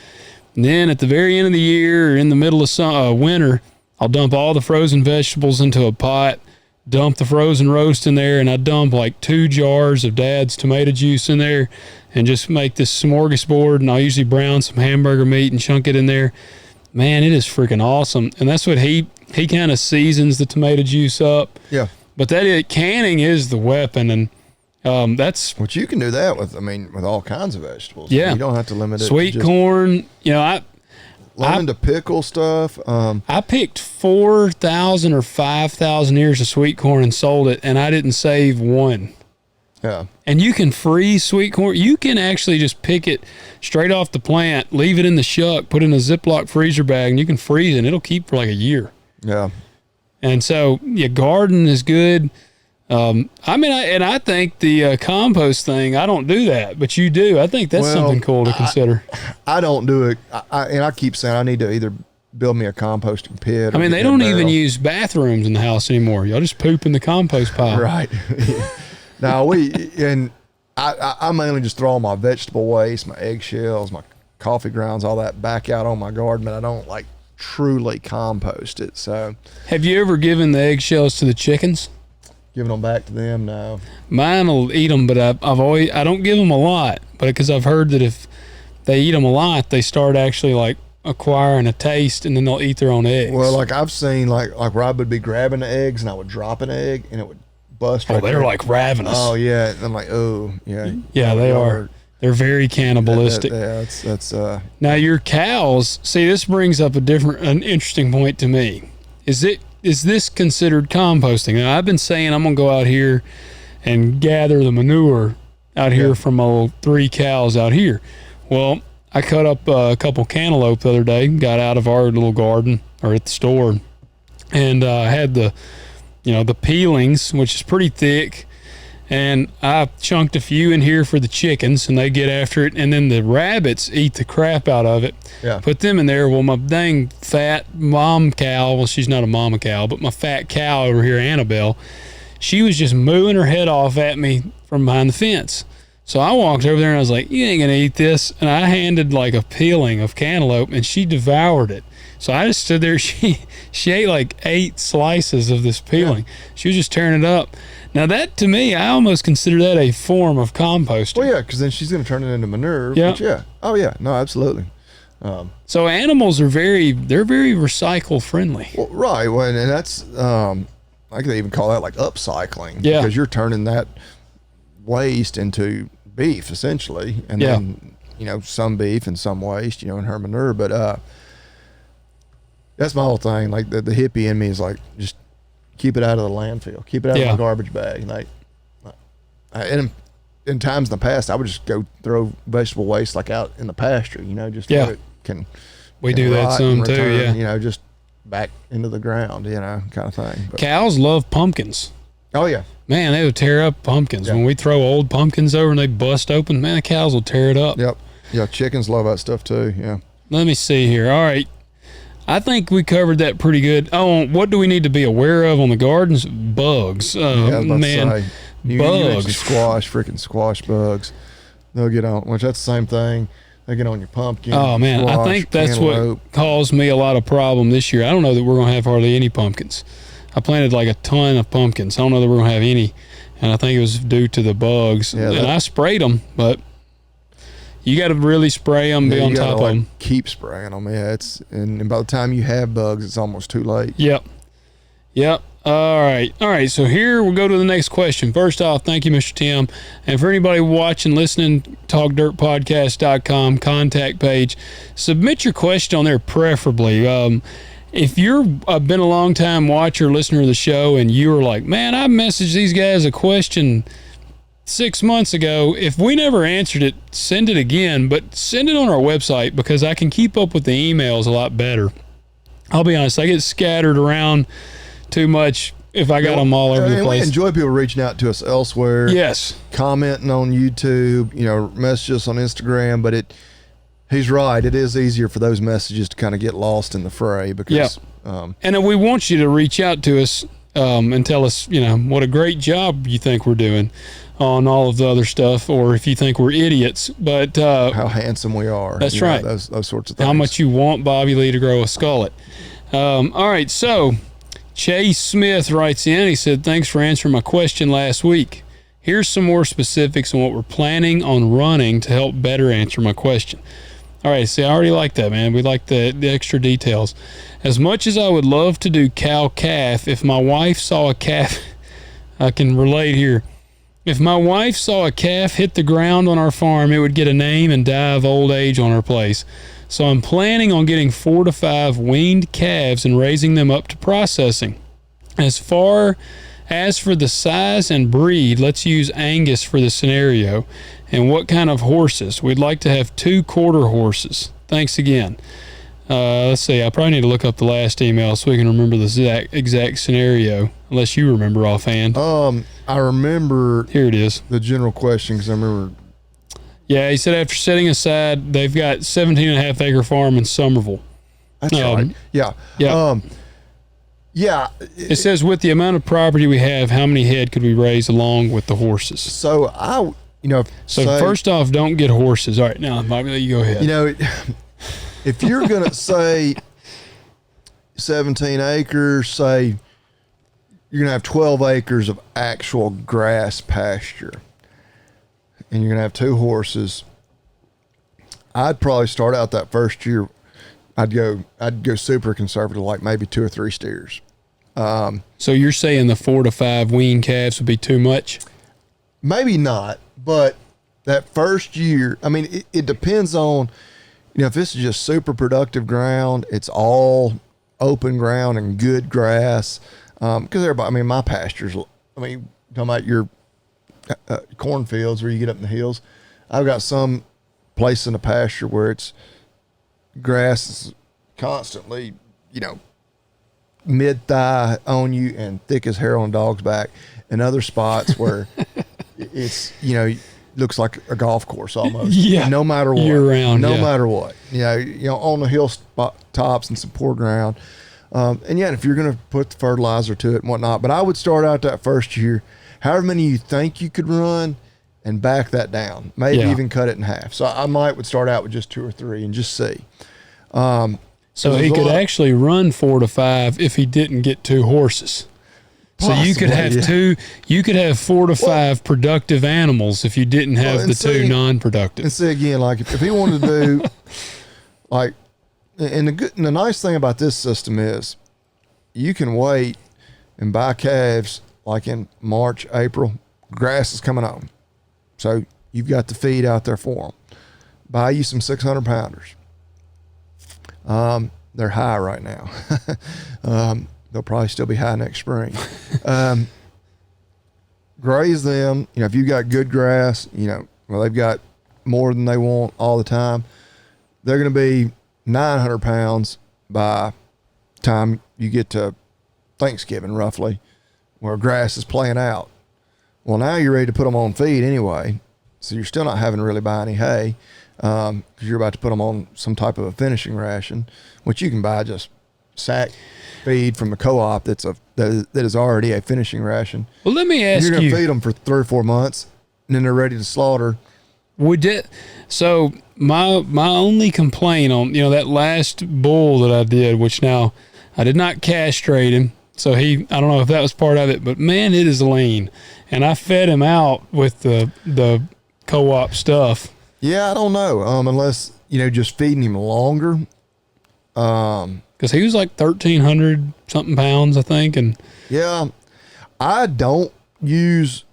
And then at the very end of the year or in the middle of winter, I'll dump all the frozen vegetables into a pot, dump the frozen roast in there, and I dump like 2 jars of Dad's tomato juice in there and just make this smorgasbord. And I'll usually brown some hamburger meat and chunk it in there. Man, it is freaking awesome. And that's what he kind of seasons the tomato juice up. Yeah. But canning is the weapon. And that's what you can do that with. I mean, with all kinds of vegetables. Yeah, you don't have to limit it. Sweet corn. Learning to pickle stuff. I picked 4,000 or 5,000 ears of sweet corn and sold it, and I didn't save one. Yeah. And you can freeze sweet corn. You can actually just pick it straight off the plant, leave it in the shuck, put it in a Ziploc freezer bag, and you can freeze it. And it'll keep for like a year. Yeah. And so your garden is good. I think the compost thing, I don't do that, but you do. I think that's something cool to consider. I don't do it. I keep saying I need to either build me a composting pit. I mean, they don't even use bathrooms in the house anymore. Y'all just poop in the compost pile. Right. Now I mainly just throw all my vegetable waste, my eggshells, my coffee grounds, all that back out on my garden, but I don't like truly compost it. So Have you ever given the eggshells to the chickens? giving them back to them, no. Mine will eat them, but I don't give them a lot, but because I've heard that if they eat them a lot, they start actually like acquiring a taste, and then they'll eat their own eggs. Well, like I've seen, like Rob would be grabbing the eggs, and I would drop an egg, and it would bust. Oh, they're like ravenous. Oh yeah, and I'm like, oh yeah. Yeah, they are. They're very cannibalistic. Yeah, that's. Now your cows. See, this brings up an interesting point to me. Is this considered composting? Now I've been saying I'm gonna go out here and gather the manure out here from my 3 cows out here. Well, I cut up a couple cantaloupe the other day. Got out of our little garden or at the store, and had the peelings, which is pretty thick. And I chunked a few in here for the chickens, and they get after it. And then the rabbits eat the crap out of it. Yeah. Put them in there. Well, my dang fat mom cow, well, she's not a mama cow, but my fat cow over here, Annabelle, she was just mooing her head off at me from behind the fence. So I walked over there and I was like, you ain't gonna eat this. And I handed like a peeling of cantaloupe, and she devoured it. So I just stood there. She ate like 8 slices of this peeling. Yeah. She was just tearing it up. Now that, to me, I almost consider that a form of composting. Well, yeah, because then she's going to turn it into manure. Yeah. Yeah. Oh, yeah. No, absolutely. So animals are very recycle friendly. Well, right. Well, and that's, I could even call that like upcycling. Yeah. Because you're turning that waste into beef, essentially. And then, some beef and some waste, in her manure. But that's my whole thing. Like the hippie in me is like, just keep it out of the landfill. Keep it out of the garbage bag. Like, and in times in the past, I would just go throw vegetable waste like out in the pasture. Just let it can. We do that some too. Yeah. Just back into the ground. Kind of thing. But cows love pumpkins. Oh yeah. Man, they would tear up pumpkins. When we throw old pumpkins over and they bust open, man, the cows will tear it up. Yep. Yeah. Chickens love that stuff too. Yeah. Let me see here. All right. I think we covered that pretty good. Oh, what do we need to be aware of on the gardens? Bugs. Man, bugs. Freaking squash bugs. They'll get on, which that's the same thing. They get on your pumpkin. Oh, man. I think that's what caused me a lot of problem this year. I don't know that we're going to have hardly any pumpkins. I planted like a ton of pumpkins. I don't know that we're going to have any. And I think it was due to the bugs. Yeah, and I sprayed them, but you got to really spray them, be on top of them. Keep spraying them. Yeah, and by the time you have bugs, it's almost too late. Yep. All right. So here we'll go to the next question. First off, thank you, Mr. Tim. And for anybody watching, listening, talkdirtpodcast.com contact page, submit your question on there preferably. If you've been a long time watcher, listener of the show, and you were like, man, I messaged these guys a question 6 months ago. If we never answered it, send it again, but send it on our website because I can keep up with the emails a lot better. I'll be honest, I get scattered around too much if I got them all over the place. We enjoy people reaching out to us elsewhere. Yes. Commenting on YouTube, message us on Instagram, but he's right. It is easier for those messages to kind of get lost in the fray because. And we want you to reach out to us and tell us, what a great job you think we're doing on all of the other stuff, or if you think we're idiots, but how handsome we are. That's right. Those sorts of things. How much you want Bobby Lee to grow a skullet. All right, so Chase Smith writes in. He said, thanks for answering my question last week. Here's some more specifics on what we're planning on running to help better answer my question. All right, see, I already like that, man. We like the extra details. As much as I would love to do cow-calf, if my wife saw a calf, I can relate here. If my wife saw a calf hit the ground on our farm, it would get a name and die of old age on our place. So I'm planning on getting 4 to 5 weaned calves and raising them up to processing. As far as for the size and breed, let's use Angus for the scenario. And what kind of horses? We'd like to have 2 quarter horses. Thanks again. Let's see. I probably need to look up the last email so we can remember the exact scenario, unless you remember offhand. I remember. Here it is. The general question, because I remember. Yeah, he said after setting aside, they've got 17.5 acre farm in Somerville. That's right. Yeah. Yeah. Yeah. It says with the amount of property we have, how many head could we raise along with the horses? So first off, don't get horses. All right, now Bobby, you go ahead. If you're gonna say 17 acres, say you're going to have 12 acres of actual grass pasture, and you're going to have 2 horses. I'd probably start out that first year, I'd go super conservative, like maybe 2 or 3 steers. So you're saying the 4 to 5 wean calves would be too much? Maybe not, but that first year, I mean, it depends on, if this is just super productive ground, it's all open ground and good grass. Because everybody, I mean, my pastures, talking about your cornfields where you get up in the hills, I've got some place in the pasture where it's grass is constantly, mid-thigh on you and thick as hair on a dog's back, and other spots where it's, looks like a golf course almost. Yeah. No matter what. Year round. No matter what. On the hill tops and some poor ground. And if you're going to put the fertilizer to it and whatnot, but I would start out that first year, however many you think you could run, and back that down. Maybe even cut it in half. So I would start out with just 2 or 3 and just see. So he could actually run 4 to 5 if he didn't get 2 horses. So you could have you could have 4 to 5 productive animals if you didn't have the 2 non-productive. And see again, like if he wanted to do, like, and the nice thing about this system is you can wait and buy calves like in March, April, grass is coming on. So you've got the feed out there for them. Buy you some 600 pounders. They're high right now. They'll probably still be high next spring. Graze them. If you've got good grass, they've got more than they want all the time. They're going to be 900 pounds by the time you get to Thanksgiving, roughly, where grass is playing out. Well, now you're ready to put them on feed anyway, so you're still not having to really buy any hay because you're about to put them on some type of a finishing ration, which you can buy just sack feed from a co-op that is already a finishing ration. Well, let me ask you. You're going to feed them for 3 or 4 months, and then they're ready to slaughter. So my only complaint on that last bull that I did, which now I did not castrate him, so I don't know if that was part of it, but man, it is lean. And I fed him out with the co-op stuff. Yeah, I don't know. Unless, just feeding him longer. Because he was like 1,300 something pounds, I think. And yeah, I don't use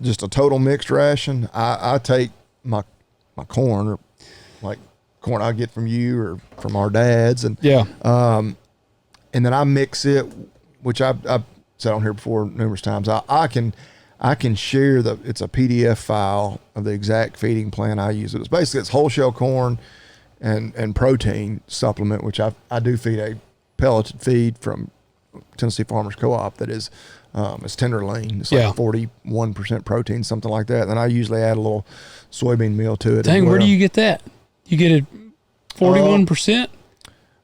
just a total mixed ration. I take my corn, or like corn I get from you or from our dads, and and then I mix it, which I've said on here before numerous times. I can share it's a PDF file of the exact feeding plan I use. It's whole shell corn and protein supplement, which I do feed a pelleted feed from Tennessee Farmers Co-op that is it's tender lean. It's like 41% protein, something like that. And I usually add a little soybean meal to it. Dang, where do you get that? You get it 41%?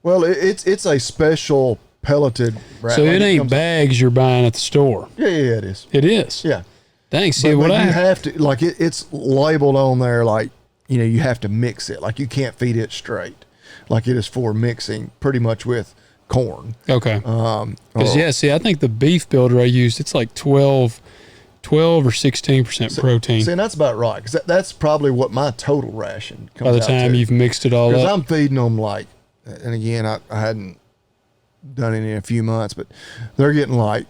Well, it's a special pelleted. So it ain't bags you're buying at the store. Yeah, it is. It is. Yeah. Dang, see but you have to, like, it's labeled on there, like, you have to mix it. Like, you can't feed it straight. Like, it is for mixing pretty much with corn. Okay. Because I think the beef builder I used, it's like 12 or 16% protein. See, and that's about right, because that's probably what my total ration comes out to. By the time you've mixed it all up. Because I'm feeding them like, and again, I hadn't done it in a few months, but they're getting like,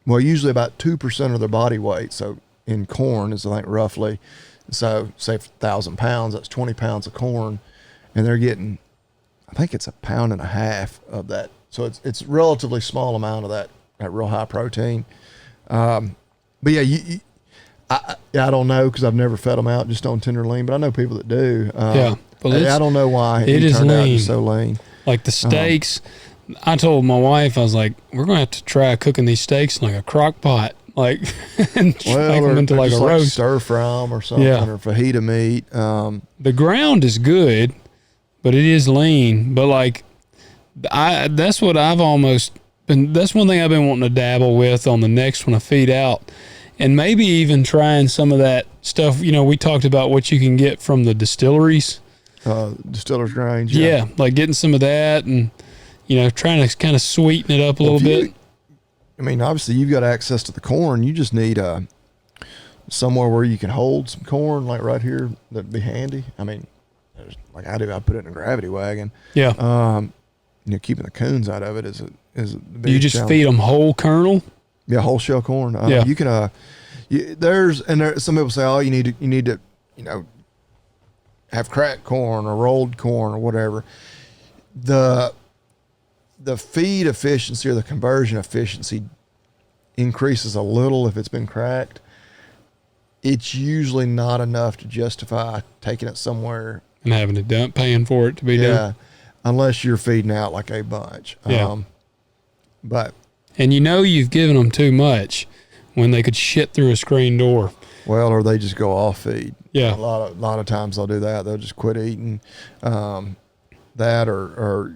well, usually about 2% of their body weight. So in corn is, I think, roughly, so say 1,000 pounds, that's 20 pounds of corn, and they're getting, I think it's 1.5 pounds of that. So it's relatively small amount of that real high protein. But yeah, I don't know, because I've never fed them out just on tender lean, but I know people that do. Well, I don't know why it is turned out lean. so lean. Like the steaks, I told my wife, I was like, we're going to have to try cooking these steaks in like a crock pot, like, and make them into like a roast. Stir fry them or something, or fajita meat. The ground is good, but it is lean. But like, that's what I've almost been, that's one thing I've been wanting to dabble with on the next one I feed out. And maybe even trying some of that stuff. We talked about what you can get from the distilleries. Distiller's grains. Yeah, like getting some of that and trying to kind of sweeten it up a little bit. I mean, obviously you've got access to the corn. You just need somewhere where you can hold some corn, like right here. That'd be handy. I mean, like I do, I put it in a gravity wagon. Yeah. Keeping the coons out of it is a big You just challenge. feed them whole kernel. Yeah, whole shell corn. Yeah. You can. Some people say, oh, you need to, have cracked corn or rolled corn or whatever. The feed efficiency or the conversion efficiency increases a little if it's been cracked. It's usually not enough to justify taking it somewhere And having it done, paying for it to be done. Unless you're feeding out like a bunch. Yeah. But And you've given them too much when they could shit through a screen door. well, or they just go off feed. Yeah. A lot of times they'll do that. They'll just quit eating that, or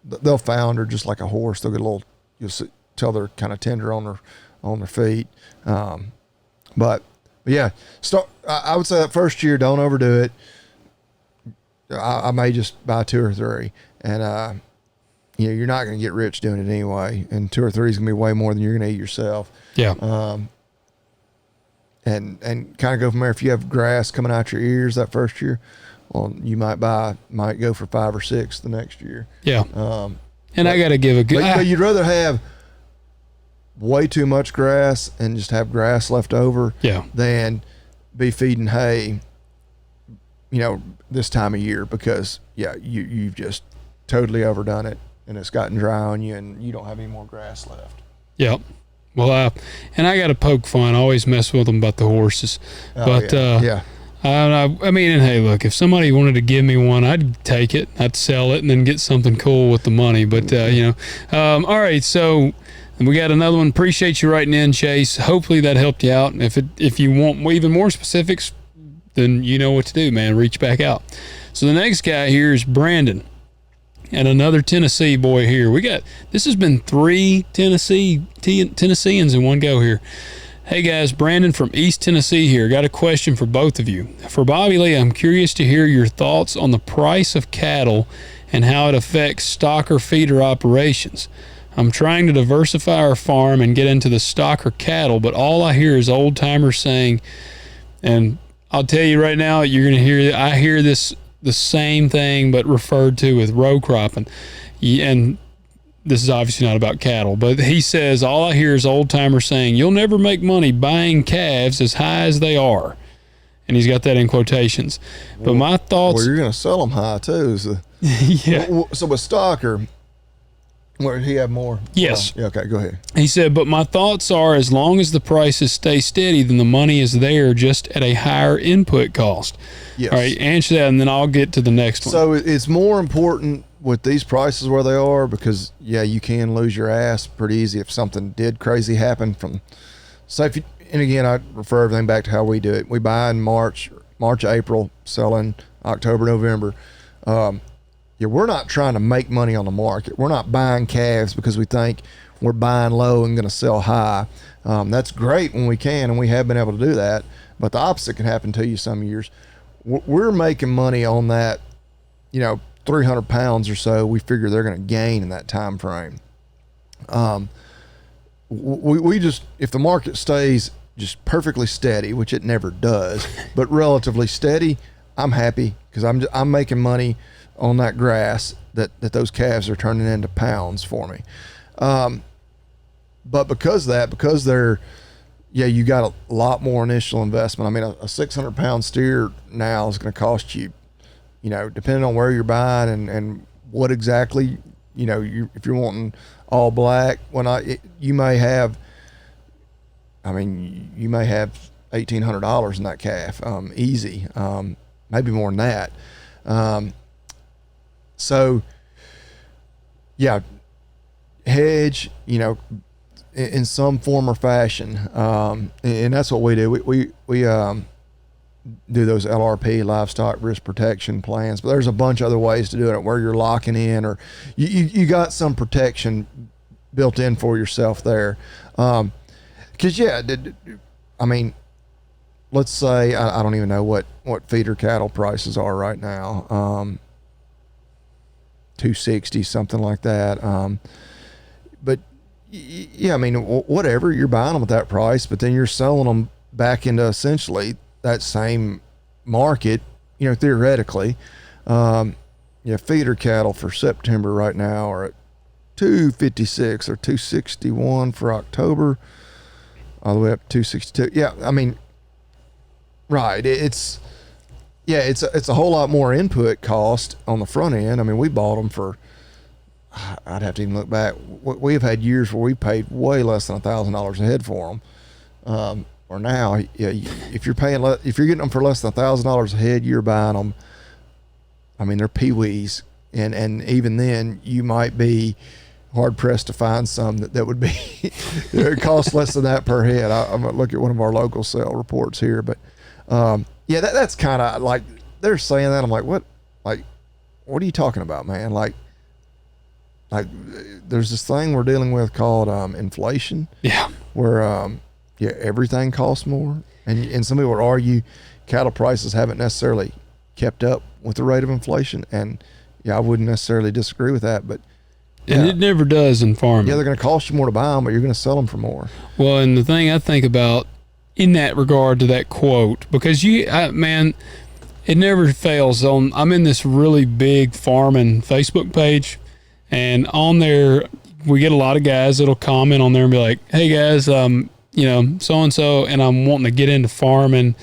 they'll founder just like a horse. They'll get a little. You'll see, till they're kind of tender on their feet. But yeah, I would say that first year, don't overdo it. I may just buy 2 or 3, and you're not going to get rich doing it anyway. And 2 or 3 is going to be way more than you're going to eat yourself. Yeah. And kind of go from there. If you have grass coming out your ears that first year, well, you might go for 5 or 6 the next year. Yeah. And I got to give a good. But you'd rather have way too much grass and just have grass left over. Yeah. Than be feeding hay. This time of year, because you've just totally overdone it and it's gotten dry on you and you don't have any more grass left. Yep. Well, and I got to poke fun. I always mess with them about the horses. Yeah. I mean, and hey, look, if somebody wanted to give me one, I'd take it. I'd sell it and then get something cool with the money. But, all right. So we got another one. Appreciate you writing in, Chase. Hopefully that helped you out. If you want even more specifics, then you know what to do, man. Reach back out. So the next guy here is Brandon, and another Tennessee boy here. This has been 3 Tennesseans in one go here. Hey guys, Brandon from East Tennessee here. Got a question for both of you. For Bobby Lee, I'm curious to hear your thoughts on the price of cattle and how it affects stocker feeder operations. I'm trying to diversify our farm and get into the stocker cattle, but all I hear is old timers saying, and I'll tell you right now, I hear this the same thing, but referred to with row cropping. And this is obviously not about cattle, but he says, all I hear is old timers saying, you'll never make money buying calves as high as they are. And he's got that in quotations. But my thoughts. Well, you're going to sell them high too. So. Yeah. So with stocker, where he have more? Yes. Yeah, okay, go ahead. He said, but my thoughts are, as long as the prices stay steady, then the money is there, just at a higher input cost. Yes. All right, answer that, and then I'll get to the next one. So it's more important with these prices where they are, because you can lose your ass pretty easy if something did crazy happen from. So and again, I refer everything back to how we do it. We buy in March, April, sell in October, November. We're not trying to make money on the market. We're not buying calves because we think we're buying low and going to sell high. That's great when we can, and we have been able to do that. But the opposite can happen to you some years. We're making money on that, 300 pounds or so. We figure they're going to gain in that time frame. We just, if the market stays just perfectly steady, which it never does, but relatively steady, I'm happy because I'm making money on that grass that those calves are turning into pounds for me. But because they're, you got a lot more initial investment. I mean, a 600 pound steer now is going to cost you, depending on where you're buying and what exactly, if you're wanting all black, you may have $1,800 in that calf, easy, maybe more than that. So hedge, in some form or fashion. And that's what we do. We do those LRP, livestock risk protection plans, but there's a bunch of other ways to do it where you're locking in, or you got some protection built in for yourself there. Cause let's say, I don't even know what feeder cattle prices are right now. 260, something like that. But yeah, I mean, whatever, you're buying them at that price, but then you're selling them back into essentially that same market, theoretically. Feeder cattle for September right now are at 256 or 261 for October, all the way up to 262. Yeah, I mean, right. It's a whole lot more input cost on the front end. I mean, we bought them for, I'd have to even look back. We have had years where we paid way less than $1,000 a head for them. Or now, if you're getting them for less than $1,000 a head, you're buying them. I mean, they're peewees, and even then, you might be hard pressed to find some that would be it costs less than that per head. I'm gonna look at one of our local sale reports here, but that's kind of like they're saying that. I'm like, what are you talking about, man? Like there's this thing we're dealing with called inflation. Yeah. Where everything costs more, and some people would argue cattle prices haven't necessarily kept up with the rate of inflation, and I wouldn't necessarily disagree with that, but and it never does in farming. Yeah, they're going to cost you more to buy them, but you're going to sell them for more. Well, and the thing I think about in that regard to that quote, because man, it never fails. I'm in this really big farming Facebook page, and on there we get a lot of guys that'll comment on there and be like, "Hey guys, so and so, and I'm wanting to get into farming.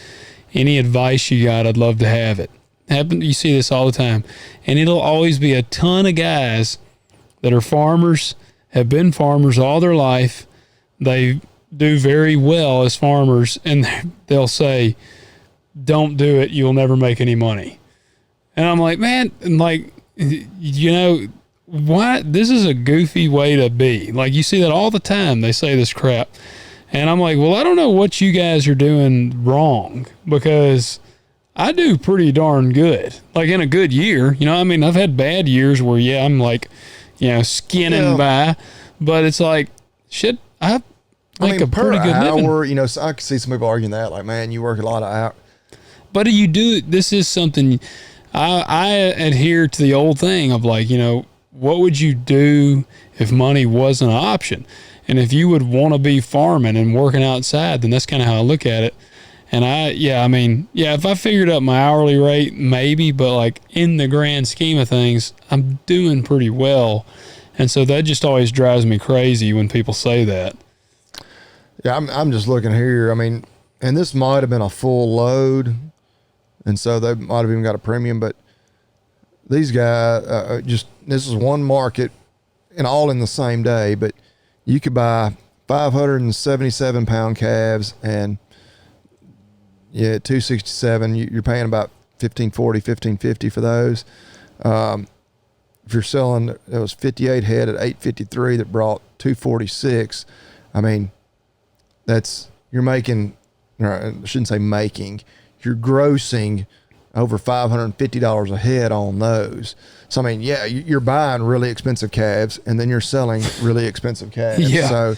Any advice you got? I'd love to have it." You see this all the time, and it'll always be a ton of guys that are farmers, have been farmers all their life. They do very well as farmers, and they'll say, "Don't do it. You'll never make any money." And I'm like, man, why? This is a goofy way to be. Like, you see that all the time. They say this crap. And I'm like, well, I don't know what you guys are doing wrong, because I do pretty darn good. Like, in a good year, I've had bad years where, I'm like, skinning by, but it's like, shit, I make a pretty good living. So I can see some people arguing that, like, man, you work a lot of hours. But this is something, I adhere to the old thing of like, what would you do if money wasn't an option? And if you would want to be farming and working outside, then that's kind of how I look at it. And if I figured out my hourly rate, maybe, but like in the grand scheme of things, I'm doing pretty well. And so that just always drives me crazy when people say that. Yeah, I'm just looking here. I mean, and this might have been a full load, and so they might have even got a premium, but these guys, this is one market and all in the same day, but you could buy 577 pound calves and 267, you're paying about $1,540, $1,550 for those. If you're selling, it was 58 head at 853 that brought 246. I mean, you're making, or I shouldn't say making, you're grossing over $550 a head on those. So, I mean, you're buying really expensive calves and then you're selling really expensive calves. Yeah. So,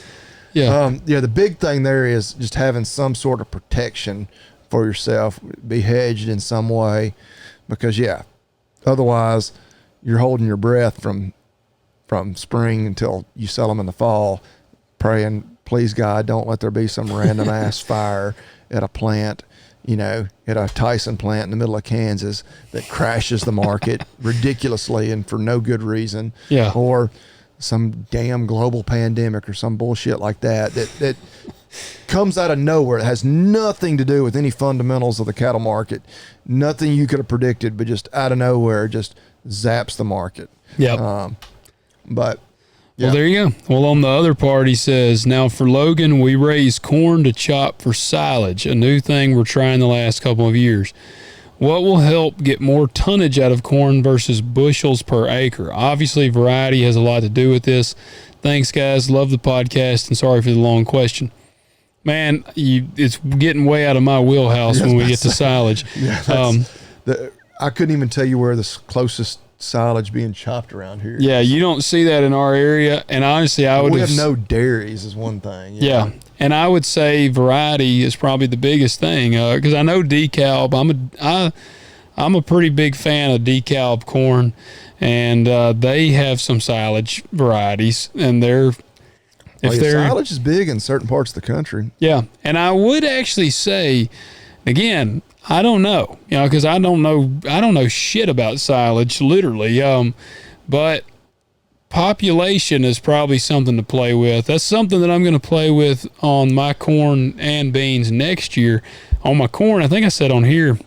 the big thing there is just having some sort of protection for yourself, be hedged in some way, because otherwise you're holding your breath from spring until you sell them in the fall, praying, please God, don't let there be some random ass fire at a plant, at a Tyson plant in the middle of Kansas that crashes the market ridiculously and for no good reason. Yeah. Or some damn global pandemic or some bullshit like that comes out of nowhere. It has nothing to do with any fundamentals of the cattle market. Nothing you could have predicted, but just out of nowhere, just zaps the market. Yeah. Well, there you go. Well, on the other part, he says, now for Logan, we raise corn to chop for silage, a new thing we're trying the last couple of years. What will help get more tonnage out of corn versus bushels per acre? Obviously, variety has a lot to do with this. Thanks, guys. Love the podcast, and sorry for the long question. Man, it's getting way out of my wheelhouse when we get to silage. I couldn't even tell you where the closest silage being chopped around here. Yeah, you don't see that in our area. And honestly, we have no dairies is one thing. Yeah. And I would say variety is probably the biggest thing, because I know decalb. I'm a pretty big fan of decalb corn, and they have some silage varieties, and silage is big in certain parts of the country. Yeah, and I would actually say, again, I don't know, because I don't know shit about silage, literally. But population is probably something to play with. That's something that I'm going to play with on my corn and beans next year. On my corn, I think I said on here,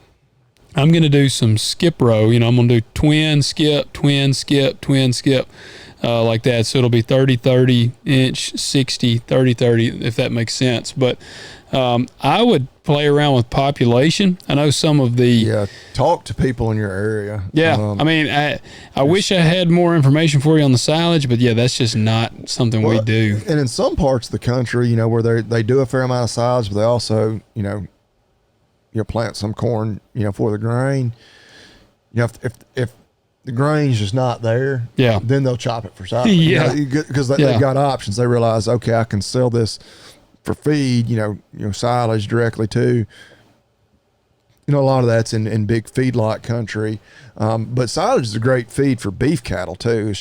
I'm going to do some skip row. I'm going to do twin, skip, like that. So it'll be 30-30 inch, 60, 30-30, if that makes sense. But I would play around with population. I know some of the... talk to people in your area. I wish I had more information for you on the silage, but that's just not something we do. And in some parts of the country, where they do a fair amount of silage, but they also, plant some corn, for the grain. If the grain's just not there, then they'll chop it for silage. Because they've got options. They realize, okay, I can sell this for feed, silage directly to, a lot of that's in big feedlot country. But silage is a great feed for beef cattle too.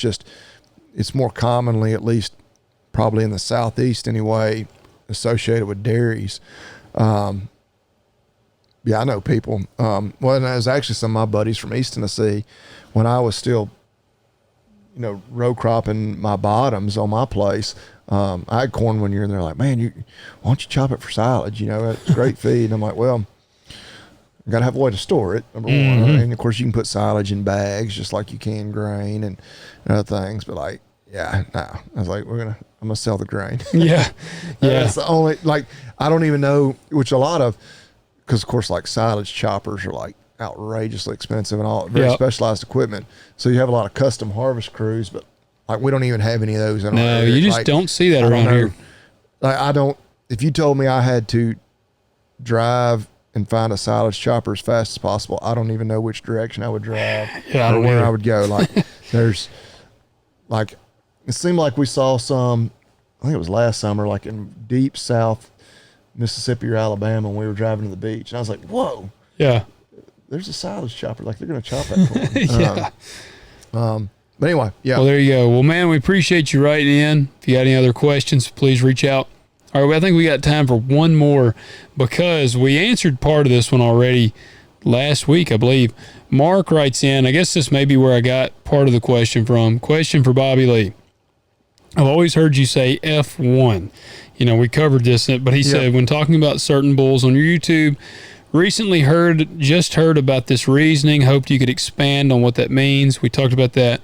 It's more commonly, at least probably in the Southeast anyway, associated with dairies. I know people. And it was actually some of my buddies from East Tennessee when I was still, row cropping my bottoms on my place. I had corn one year and they're like, man, why don't you chop it for silage? It's great feed. And I'm like, well, I got to have a way to store it, number one. And of course you can put silage in bags just like you can grain and other things. But I was like, I'm going to sell the grain. That's the only, I don't even know, which a lot of, because of course silage choppers are outrageously expensive and all very specialized equipment. So you have a lot of custom harvest crews, but we don't even have any of those. No, you just don't see that around here. I don't, if you told me I had to drive and find a silage chopper as fast as possible, I don't even know which direction I would drive or where I would go. There's it seemed like we saw some, I think it was last summer, in deep South Mississippi or Alabama when we were driving to the beach. And I was like, whoa. Yeah. There's a silage chopper. They're going to chop that corn. But anyway, Well, there you go. Well, man, we appreciate you writing in. If you got any other questions, please reach out. All right, well, I think we got time for one more because we answered part of this one already last week, I believe. Mark writes in, I guess this may be where I got part of the question from. Question for Bobby Lee. I've always heard you say F1. We covered this, but he said, when talking about certain bulls on your YouTube, recently just heard about this reasoning. Hoped you could expand on what that means. We talked about that.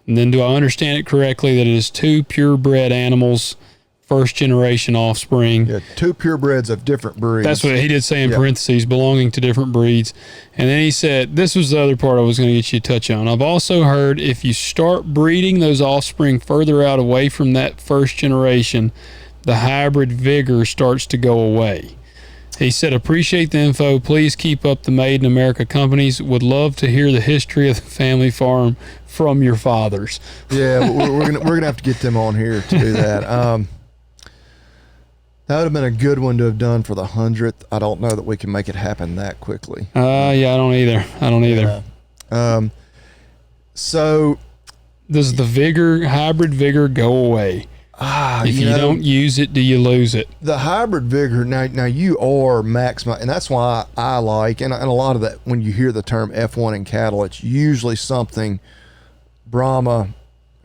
And then do I understand it correctly that it is two purebred animals, first generation offspring? Yeah, two purebreds of different breeds. That's what he did say in parentheses, belonging to different breeds. And then he said, this was the other part I was going to get you to touch on. I've also heard if you start breeding those offspring further out away from that first generation, the hybrid vigor starts to go away. He said, appreciate the info. Please keep up the Made in America companies. Would love to hear the history of the family farm from your fathers. Yeah, we're gonna have to get them on here to do that. That would have been a good one to have done for the 100th. I don't know that we can make it happen that quickly. I don't either. So does the hybrid vigor go away? If you don't use it, do you lose it? The hybrid vigor, now you are maximizing, and that's why I like, and a lot of that, when you hear the term F1 in cattle, it's usually something Brahma,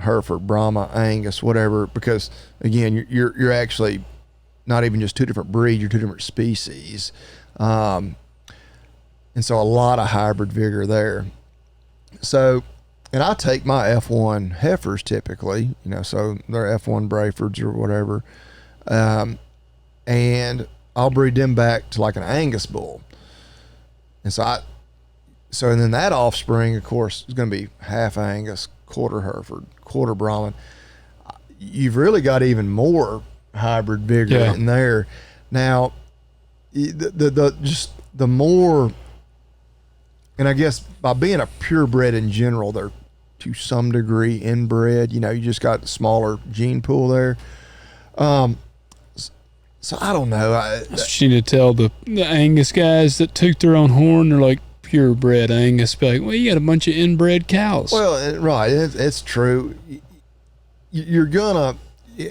Hereford, Brahma, Angus, whatever, because again, you're actually not even just two different breeds, you're two different species. And so a lot of hybrid vigor there. So, and I take my F1 heifers typically, so they're F1 Brayfords or whatever. And I'll breed them back to an Angus bull. And and then that offspring, of course, is going to be half Angus, quarter Hereford, quarter Brahman. You've really got even more hybrid vigor in there. Now, the more, and I guess by being a purebred in general, they're to some degree inbred. You just got a smaller gene pool there. So I don't know. You need to tell the Angus guys that toot their own horn, they're like, purebred Angus, be like, well, you got a bunch of inbred cows. Well, right, it's true. You're gonna,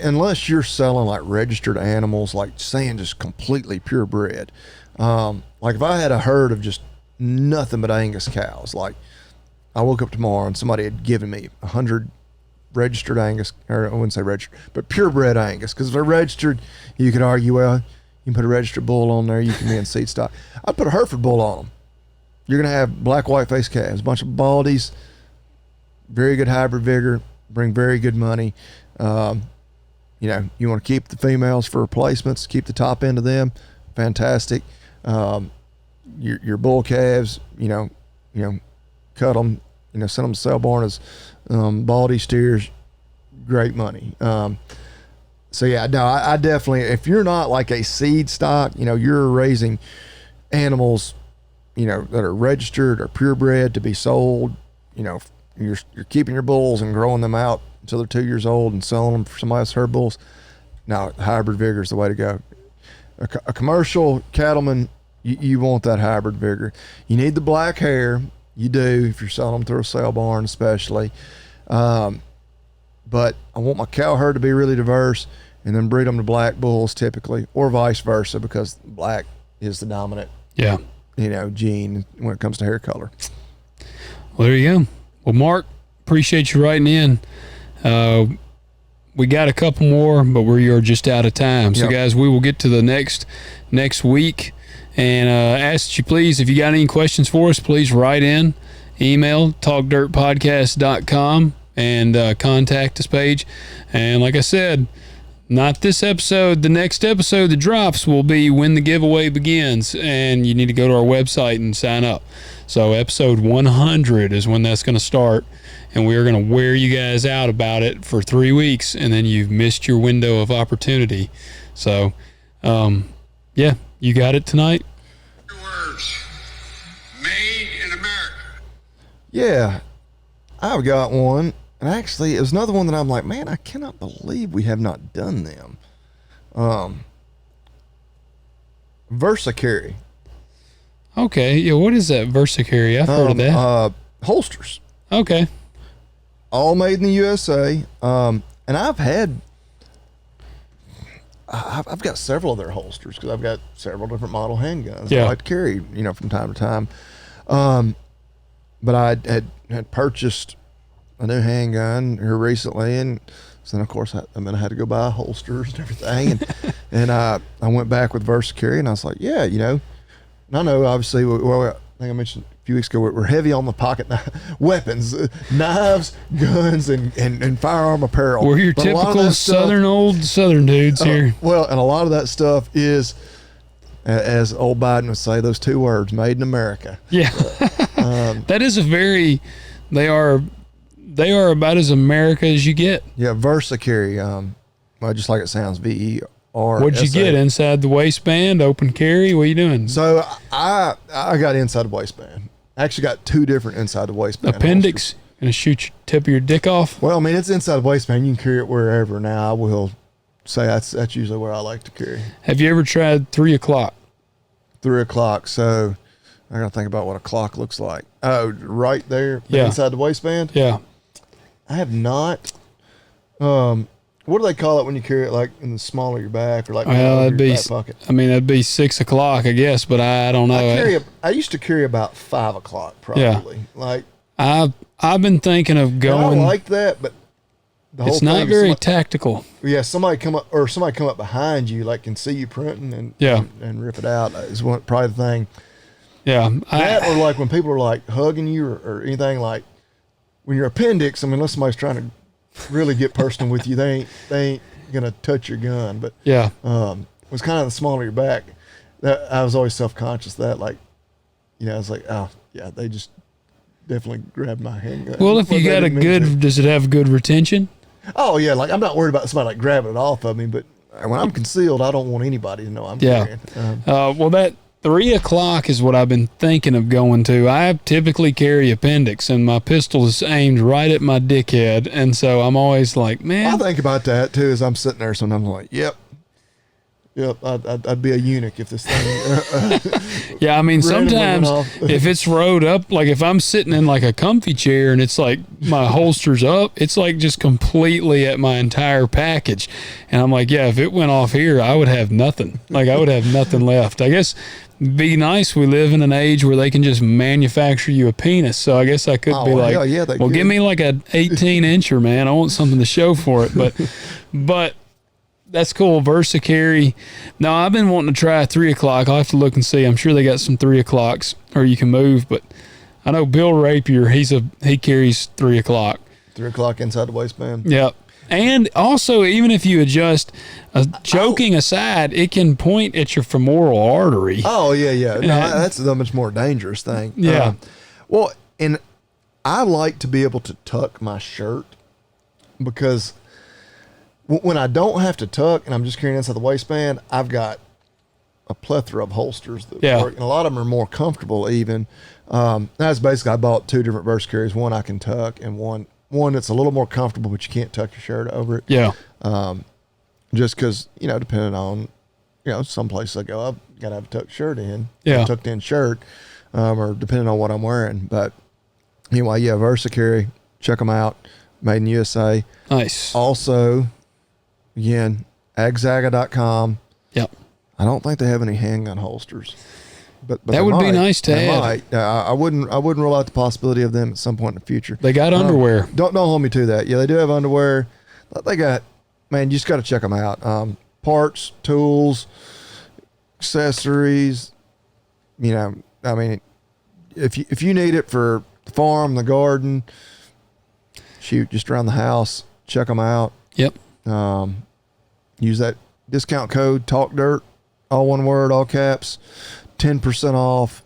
unless you're selling like registered animals, like saying just completely purebred. Like if I had a herd of just nothing but Angus cows, like I woke up tomorrow and somebody had given me 100 registered Angus, or I wouldn't say registered, but purebred Angus, because if they're registered, you could argue, well, you can put a registered bull on there, you can be in seed stock. I'd put a Hereford bull on them. You're going to have black, white face calves, a bunch of baldies, very good hybrid vigor, bring very good money. You know, you want to keep the females for replacements, keep the top end of them, fantastic. Your bull calves, you know, cut them, you know, send them to sale barn as baldy steers, great money. So yeah, no, I definitely, if you're not like a seed stock, you know, you're raising animals, you know, that are registered or purebred to be sold, you know, you're keeping your bulls and growing them out until they're 2 years old and selling them for somebody else's herd bulls. No, hybrid vigor is the way to go. A commercial cattleman, you want that hybrid vigor. You need the black hair. You do, if you're selling them through a sale barn especially. But I want my cow herd to be really diverse and then breed them to black bulls typically, or vice versa, because black is the dominant, you know, gene when it comes to hair color. Well, there you go. Well, Mark, appreciate you writing in. We got a couple more, but we are just out of time. So, guys, we will get to the next week. And ask that you please, if you got any questions for us, please write in, email, talkdirtpodcast.com, and contact us page. And like I said, not this episode, the next episode that drops will be when the giveaway begins, and you need to go to our website and sign up. So episode 100 is when that's going to start, and we are going to wear you guys out about it for 3 weeks, and then you've missed your window of opportunity. So, yeah, you got it tonight? Words. Made in America. Yeah, I've got one. And actually, it was another one that I'm like, man, I cannot believe we have not done them. Versacary. Okay, yeah, what is that Versacary? I've heard of that. Holsters. Okay. All made in the USA. And I've got several of their holsters because I've got several different model handguns I like to carry, you know, from time to time. But I had purchased a new handgun here recently, and so then of course I had to go buy holsters and everything, and I went back with Versacary, and I was like, yeah, you know, and I know obviously, well, I think I mentioned a few weeks ago, we're heavy on the pocket weapons, knives, guns, and firearm apparel. We're your typical Southern dudes here. Well, and a lot of that stuff is, as old Biden would say, those two words, made in America. Yeah. That is they are about as America as you get. Yeah, Versacary. Well, just like it sounds, V-E-R. What'd you get? Inside the waistband, open carry? What are you doing? So I got inside the waistband. I actually got two different inside the waistband. Appendix? Gonna shoot your tip of your dick off? Well, I mean, it's inside the waistband. You can carry it wherever. Now, I will say that's usually where I like to carry. Have you ever tried 3 o'clock? 3 o'clock. So I gotta think about what a clock looks like. Oh, right there, yeah, inside the waistband. Yeah. I have not. What do they call it when you carry it like in the small of your back or like that'd be back pocket? I mean, that'd be 6 o'clock, I guess, but I don't know. I used to carry about 5 o'clock probably. Yeah. Like I've been thinking of going. I like that, but the whole it's not very tactical. Yeah, somebody come up behind you, like can see you printing and rip it out is probably the thing. Yeah, or like when people are like hugging you or anything, like when your appendix. I mean, unless somebody's trying to really get personal with you, they ain't gonna touch your gun. But yeah, it was kind of the small of your back. That I was always self-conscious that, like, you know, I was like, oh yeah, they just definitely grabbed my handgun. Well, if you got does it have good retention? Oh yeah, like I'm not worried about somebody like grabbing it off of me, but when I'm concealed, I don't want anybody to know I'm carrying. Well, that 3 o'clock is what I've been thinking of going to. I typically carry appendix, and my pistol is aimed right at my dickhead, and so I'm always like, man. I think about that too as I'm sitting there sometimes. I'm like, yep, Yep, I'd be a eunuch if this thing. Yeah, I mean, Randomly went sometimes off. if it's rode up, like if I'm sitting in like a comfy chair and it's like my holster's up, it's like just completely at my entire package. And I'm like, yeah, if it went off here, I would have nothing. Like I would have nothing left. I guess be nice. We live in an age where they can just manufacture you a penis. So I guess I could be like, hell yeah, they well, could. give me like a 18 incher, man. I want something to show for it. But that's cool. Versa carry. Now I've been wanting to try 3 o'clock. I'll have to look and see. I'm sure they got some 3 o'clocks or you can move, but I know Bill Rapier, he carries 3 o'clock. 3 o'clock inside the waistband. Yep. And also, even if you adjust, joking aside, it can point at your femoral artery. Oh yeah. No, that's the much more dangerous thing. Yeah. Well, and I like to be able to tuck my shirt because when I don't have to tuck and I'm just carrying inside the waistband, I've got a plethora of holsters that work, and a lot of them are more comfortable even. That's basically, I bought 2 different Versa carries. One I can tuck and one that's a little more comfortable, but you can't tuck your shirt over it. Yeah. Just because, depending on, some places I go, I've got to have a tucked shirt in. Yeah. A tucked in shirt, or depending on what I'm wearing. But anyway, yeah, Versa carry, check them out. Made in USA. Nice. Also, again, agzaga.com. Yep. I don't think they have any handgun holsters. But that would be nice to they add. might. I wouldn't rule out the possibility of them at some point in the future. They got underwear. Don't hold me to that. Yeah, they do have underwear. They got, man, you just got to check them out. Parts, tools, accessories. I mean, if you need it for the farm, the garden, shoot, just around the house, check them out. Yep. Use that discount code TALKDIRT, all one word, all caps. 10% off,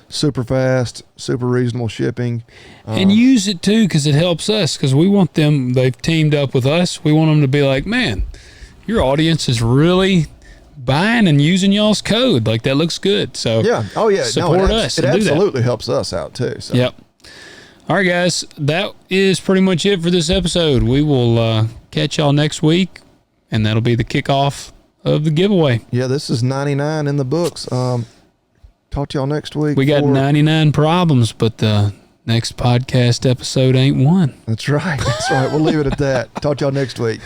super fast, super reasonable shipping. And use it too because it helps us because we want them, they've teamed up with us. We want them to be like, man, your audience is really buying and using y'all's code. Like that looks good. So yeah. Oh yeah. Support us. It and do that. absolutely helps us out too. So. Yep. All right, guys. That is pretty much it for this episode. We will catch y'all next week, and that'll be the kickoff of the giveaway. Yeah, this is 99 in the books. Talk to y'all next week. We got 99 problems, but the next podcast episode ain't one. That's right. That's right. We'll leave it at that. Talk to y'all next week.